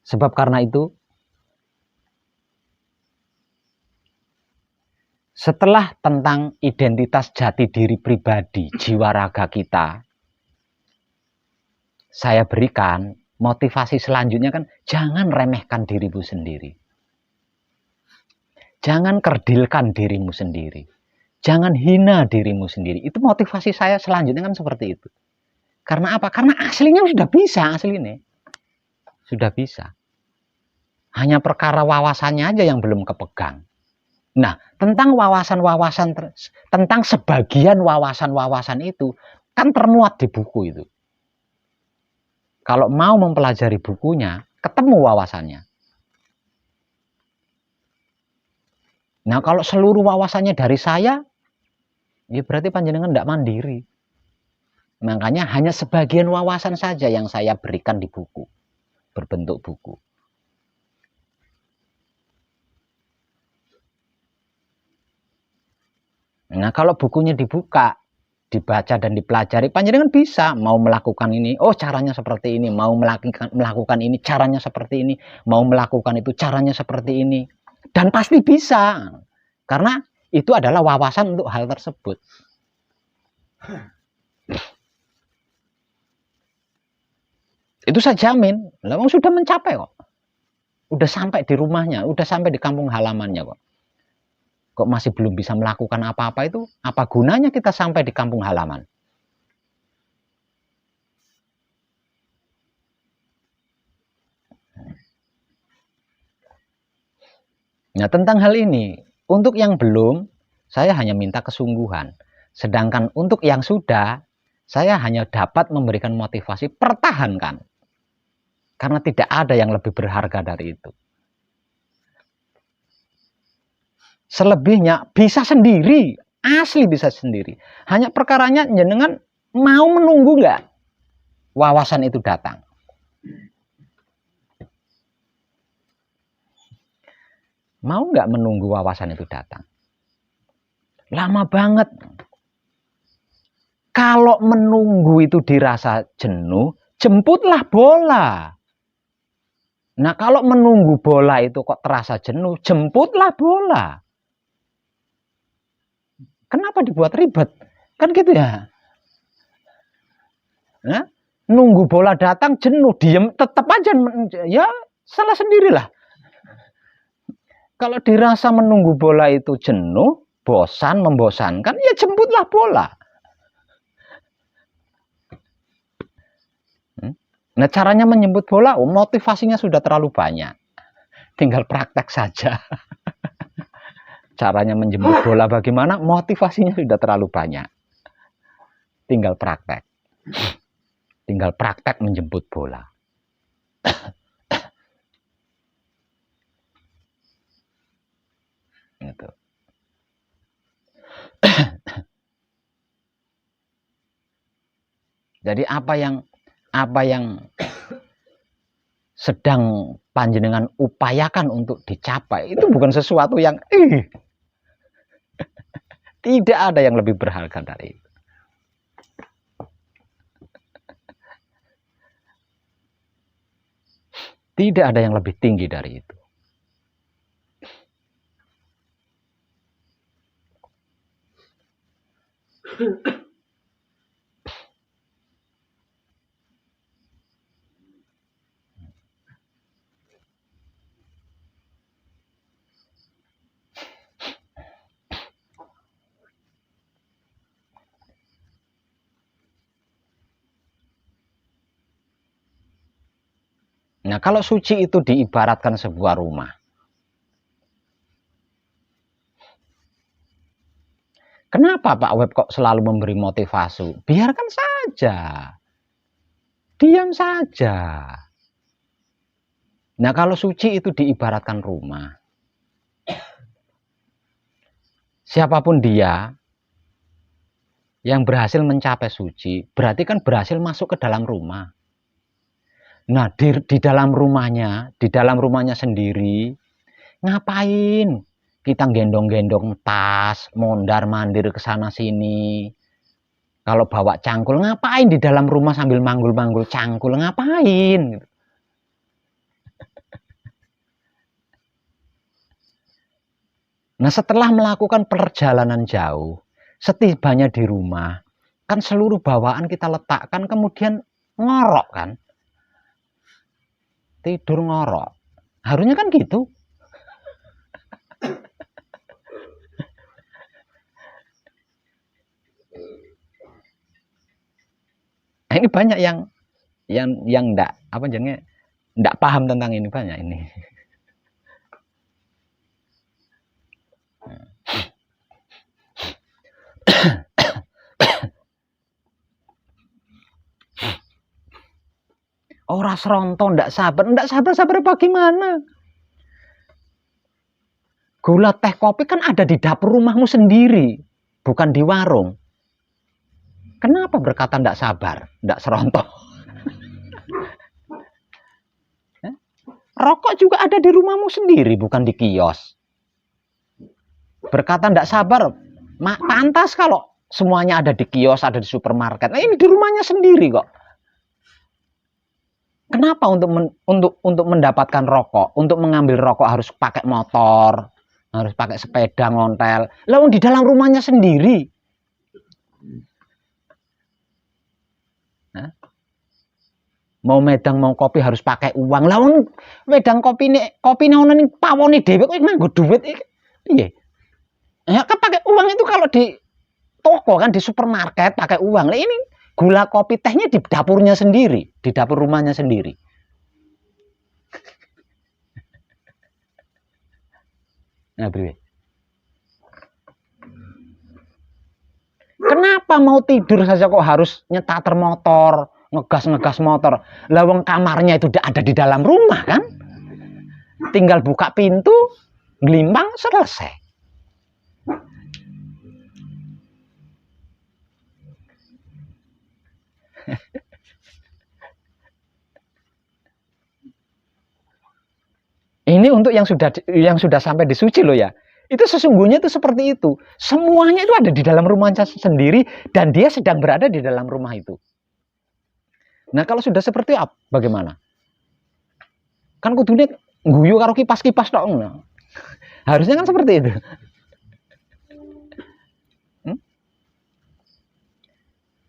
Sebab karena itu, setelah tentang identitas jati diri pribadi, jiwa raga kita, saya berikan motivasi selanjutnya kan, jangan remehkan dirimu sendiri. Jangan kerdilkan dirimu sendiri. Jangan hina dirimu sendiri. Itu motivasi saya selanjutnya kan seperti itu. Karena apa? Karena aslinya sudah bisa, aslinya. Sudah bisa. Hanya perkara wawasannya aja yang belum kepegang. Nah, tentang wawasan-wawasan, tentang sebagian wawasan-wawasan itu, kan termuat di buku itu. Kalau mau mempelajari bukunya, ketemu wawasannya. Nah, kalau seluruh wawasannya dari saya, ya berarti panjenengan tidak mandiri. Makanya hanya sebagian wawasan saja yang saya berikan di buku, berbentuk buku. Nah, kalau bukunya dibuka, dibaca dan dipelajari, panjenengan bisa mau melakukan ini, oh caranya seperti ini, mau melakukan ini, caranya seperti ini, mau melakukan itu, caranya seperti ini. Dan pasti bisa, karena itu adalah wawasan untuk hal tersebut. Itu saya jamin, memang sudah mencapai kok. Udah sampai di rumahnya, udah sampai di kampung halamannya kok. Kok masih belum bisa melakukan apa-apa itu, apa gunanya kita sampai di kampung halaman? Nah, tentang hal ini, untuk yang belum, saya hanya minta kesungguhan. Sedangkan untuk yang sudah, saya hanya dapat memberikan motivasi, pertahankan. Karena tidak ada yang lebih berharga dari itu. Selebihnya bisa sendiri, asli bisa sendiri. Hanya perkaranya jenengan mau menunggu nggak wawasan itu datang. Mau nggak menunggu wawasan itu datang? Lama banget. Kalau menunggu itu dirasa jenuh, jemputlah bola. Nah, kalau menunggu bola itu kok terasa jenuh, jemputlah bola. Kenapa dibuat ribet? Kan gitu ya. Nah, nunggu bola datang jenuh, diem, tetap aja ya salah sendirilah. Kalau dirasa menunggu bola itu jenuh, bosan, membosankan, ya jemputlah bola. Nah, caranya menjemput bola, motivasinya sudah terlalu banyak. Tinggal praktek saja. Caranya menjemput bola bagaimana? Motivasinya sudah terlalu banyak. Tinggal praktek. Tinggal praktek menjemput bola. Gitu. Jadi apa yang sedang panjenengan upayakan untuk dicapai itu bukan sesuatu yang tidak ada yang lebih berharga dari itu. Tidak ada yang lebih tinggi dari itu. Nah, kalau suci itu diibaratkan sebuah rumah. Kenapa Pak Web kok selalu memberi motivasi? Biarkan saja. Diam saja. Nah, kalau suci itu diibaratkan rumah. Siapapun dia yang berhasil mencapai suci, berarti kan berhasil masuk ke dalam rumah. Nah, di dalam rumahnya sendiri, ngapain kita gendong-gendong tas, mondar-mandir ke sana sini. Kalau bawa cangkul, ngapain di dalam rumah sambil manggul-manggul cangkul, ngapain? Nah, setelah melakukan perjalanan jauh, setibanya di rumah, kan seluruh bawaan kita letakkan, kemudian ngorok kan? Tidur ngorok. Harusnya kan gitu. Nah, ini banyak yang enggak paham tentang ini, banyak ini. Orang seronto ndak sabar bagaimana? Gula teh kopi kan ada di dapur rumahmu sendiri, bukan di warung. Kenapa berkata ndak sabar, ndak seronto? Rokok juga ada di rumahmu sendiri, bukan di kios. Berkata ndak sabar, pantas kalau semuanya ada di kios, ada di supermarket. Nah, ini di rumahnya sendiri kok. Kenapa untuk mendapatkan rokok, untuk mengambil rokok harus pakai motor, harus pakai sepeda ngontel? Lalu di dalam rumahnya sendiri. Hah? Mau medang mau kopi harus pakai uang. Lalu medang kopi ono ning pawone dhewe kok nganggo duit iki. Piye? Ya kan pakai uang itu kalau di toko kan, di supermarket pakai uang. Lah ini gula kopi tehnya di dapurnya sendiri, di dapur rumahnya sendiri. Nah, Bri. Kenapa mau tidur saja kok harus nyetater motor, ngegas motor? Lawang kamarnya itu ada di dalam rumah kan? Tinggal buka pintu, gelimbang, selesai. Ini untuk yang sudah sampai di suci loh ya. Itu sesungguhnya itu seperti itu. Semuanya itu ada di dalam rumahnya sendiri dan dia sedang berada di dalam rumah itu. Nah, kalau sudah seperti apa? Bagaimana? Kan kudunya guyu karo kipas-kipas tok. Nah. Harusnya kan seperti itu.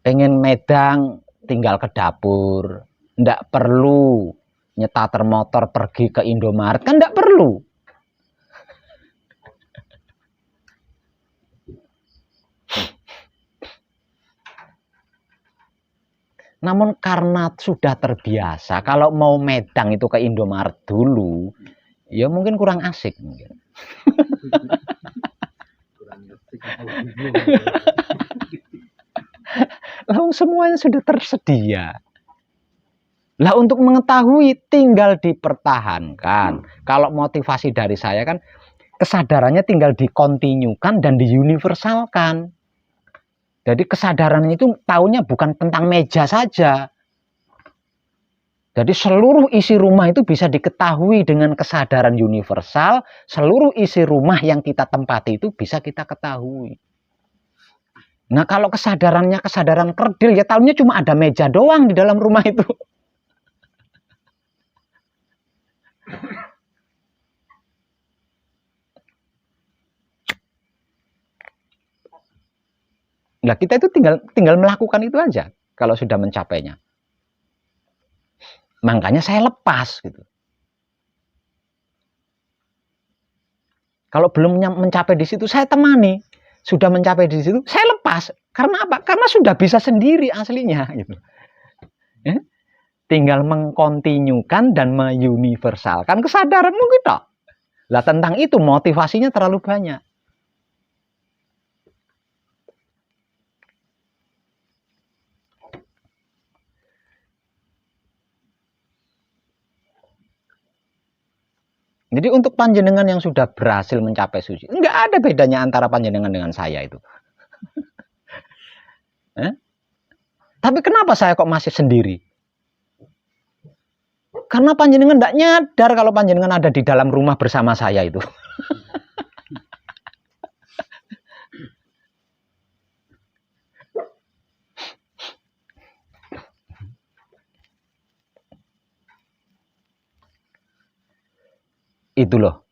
Pengen medang tinggal ke dapur. Ndak perlu nyetater motor pergi ke Indomaret, kan ndak perlu. Namun karena sudah terbiasa, kalau mau medang itu ke Indomaret dulu, ya mungkin kurang asik. Mungkin. Lalu semuanya sudah tersedia. Lah untuk mengetahui tinggal dipertahankan. Kalau motivasi dari saya kan, kesadarannya tinggal dikontinyukan dan diuniversalkan. Jadi kesadaran itu taunya bukan tentang meja saja. Jadi seluruh isi rumah itu bisa diketahui dengan kesadaran universal. Seluruh isi rumah yang kita tempati itu bisa kita ketahui. Nah kalau kesadarannya kesadaran kerdil, ya taunya cuma ada meja doang di dalam rumah itu. Nah kita itu tinggal melakukan itu aja kalau sudah mencapainya. Makanya saya lepas gitu. Kalau belum mencapai di situ saya temani. Sudah mencapai di situ saya lepas. Karena apa? Karena sudah bisa sendiri aslinya gitu. Ya? Tinggal mengkontinyukan dan meuniversalkan kesadaranmu gitu. Lah tentang itu motivasinya terlalu banyak. Jadi untuk panjenengan yang sudah berhasil mencapai suci, enggak ada bedanya antara panjenengan dengan saya itu. Tapi kenapa saya kok masih sendiri? Karena panjenengan enggak nyadar kalau panjenengan ada di dalam rumah bersama saya itu. Itu loh,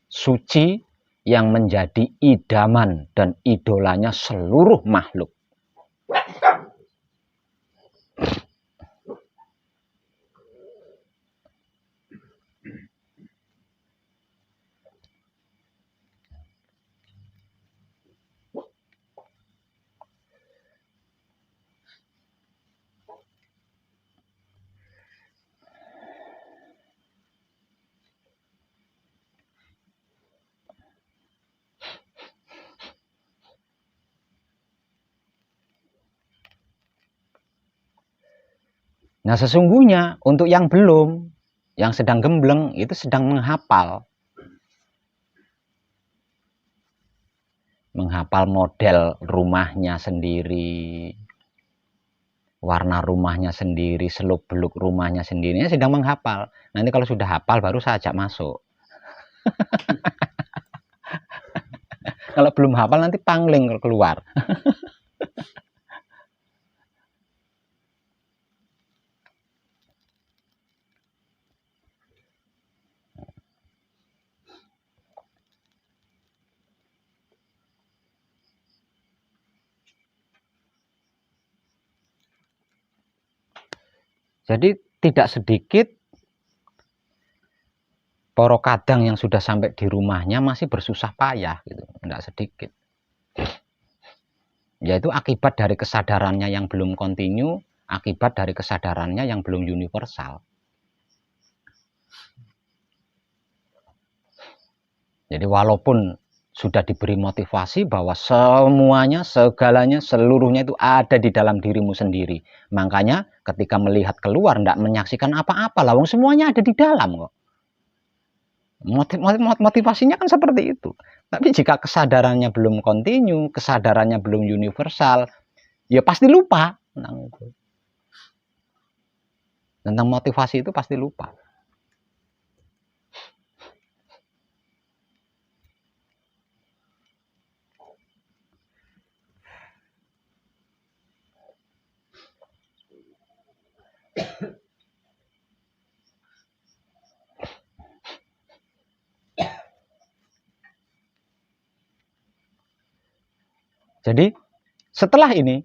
suci yang menjadi idaman dan idolanya seluruh makhluk. Nah sesungguhnya untuk yang belum, yang sedang gembleng itu sedang menghafal. Menghafal model rumahnya sendiri, warna rumahnya sendiri, seluk-beluk rumahnya sendiri, sedang menghafal. Nanti kalau sudah hafal baru saya ajak masuk. Kalau belum hafal nanti pangling keluar. Jadi tidak sedikit poro kadang yang sudah sampai di rumahnya masih bersusah payah gitu, tidak sedikit. Yaitu akibat dari kesadarannya yang belum kontinu, akibat dari kesadarannya yang belum universal. Jadi walaupun sudah diberi motivasi bahwa semuanya, segalanya, seluruhnya itu ada di dalam dirimu sendiri. Makanya ketika melihat keluar, tidak menyaksikan apa-apa. Lawang semuanya ada di dalam kok. Motivasinya kan seperti itu. Tapi jika kesadarannya belum kontinu, kesadarannya belum universal, ya pasti lupa tentang itu. Tentang motivasi itu pasti lupa. Jadi setelah ini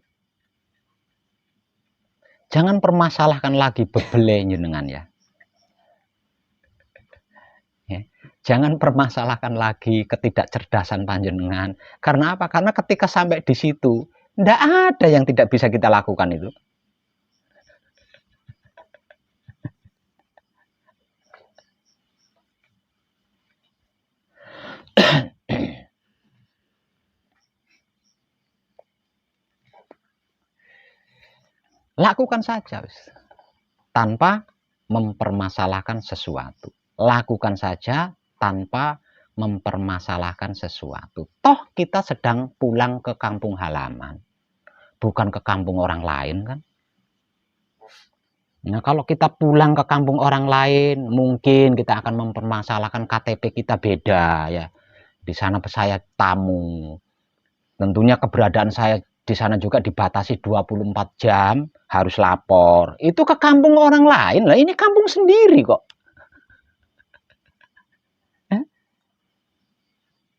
jangan permasalahkan lagi bebele jenengan ya. Jangan permasalahkan lagi ketidakcerdasan panjenengan. Karena apa? Karena ketika sampai di situ, tidak ada yang tidak bisa kita lakukan itu. Lakukan saja, tanpa mempermasalahkan sesuatu. Lakukan saja tanpa mempermasalahkan sesuatu. Toh kita sedang pulang ke kampung halaman, bukan ke kampung orang lain kan. Nah, kalau kita pulang ke kampung orang lain, mungkin kita akan mempermasalahkan KTP kita beda ya. Di sana saya tamu. Tentunya keberadaan saya di sana juga dibatasi 24 jam, harus lapor. Itu ke kampung orang lain. Lah ini kampung sendiri kok.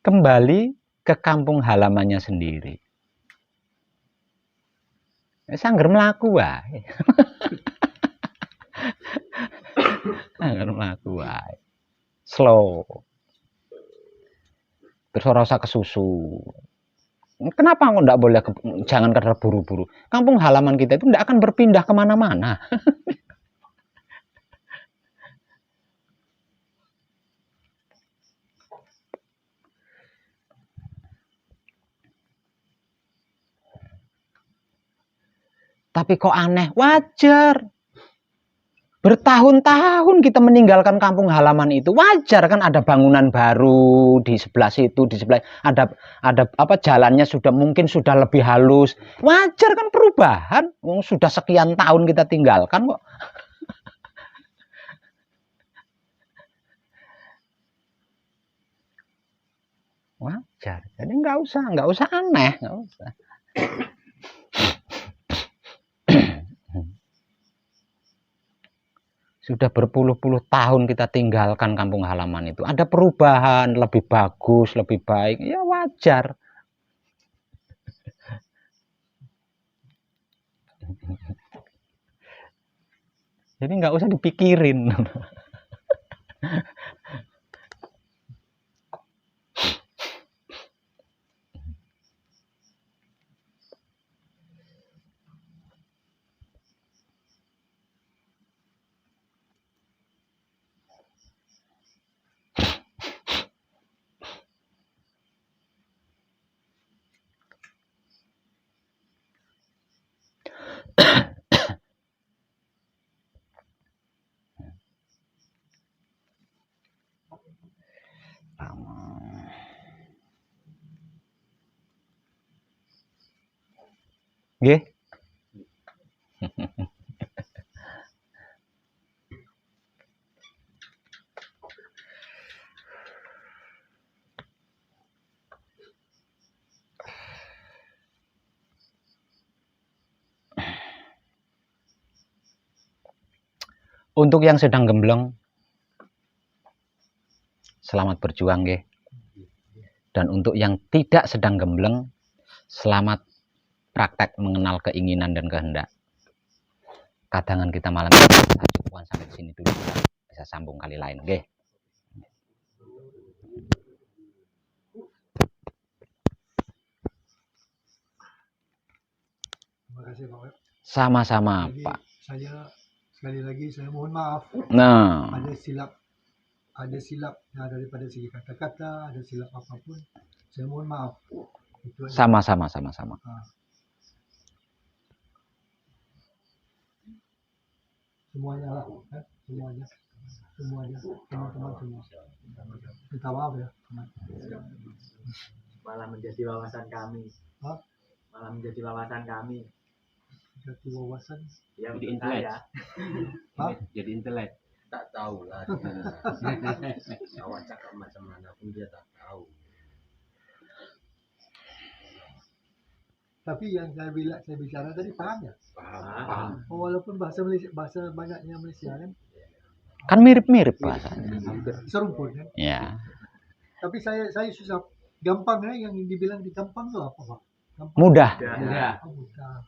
Kembali ke kampung halamannya sendiri. Sangger mlaku wae. Sangger mlaku wae. Slow. Terus ora usah kesusu. Kenapa kok enggak boleh jangan terburu-buru? Kampung halaman kita itu enggak akan berpindah kemana-mana. Tapi kok aneh? Wajar. Bertahun-tahun kita meninggalkan kampung halaman itu, wajar kan, ada bangunan baru di sebelah situ, di sebelah ada apa, jalannya mungkin sudah lebih halus. Wajar kan perubahan. Sudah sekian tahun kita tinggalkan kok. Wajar. Jadi nggak usah aneh, nggak usah. Sudah berpuluh-puluh tahun kita tinggalkan kampung halaman itu. Ada perubahan, lebih bagus, lebih baik. Ya wajar. Jadi nggak usah dipikirin. Nggih. Untuk yang sedang gembleng, selamat berjuang nggih. Dan untuk yang tidak sedang gembleng, selamat praktek mengenal keinginan dan kehendak. Kadangan kita malam ini bisa cukupan sampai sini dulu, bisa sambung kali lain, nggih. Terima kasih Pak. Sama-sama, Jadi, Pak. Sekali lagi saya mohon maaf. Nah, ada silap daripada segi kata-kata, ada silap apapun. Saya mohon maaf. Itu aja. sama-sama. Semuanya lah, semuanya, teman-teman semua. Minta maaf ya, teman. Malah menjadi wawasan kami. Hah? Malah menjadi wawasan kami. Jadi wawasan. Ya, Jadi untuk intelek. saya. Hah? Jadi intelek. Tak tahu lah. Awak cakap macam mana pun dia tak tahu. Tapi yang saya bicara tadi paham ya? Paham. Walaupun bahasa Malaysia, bahasa banyaknya Malaysia kan kan mirip-mirip bahasanya. serumpun kan. Ya. Tapi saya susah gampang ya, yang dibilang di gampang itu apa Pak? mudah. Ya. Oh, bukan.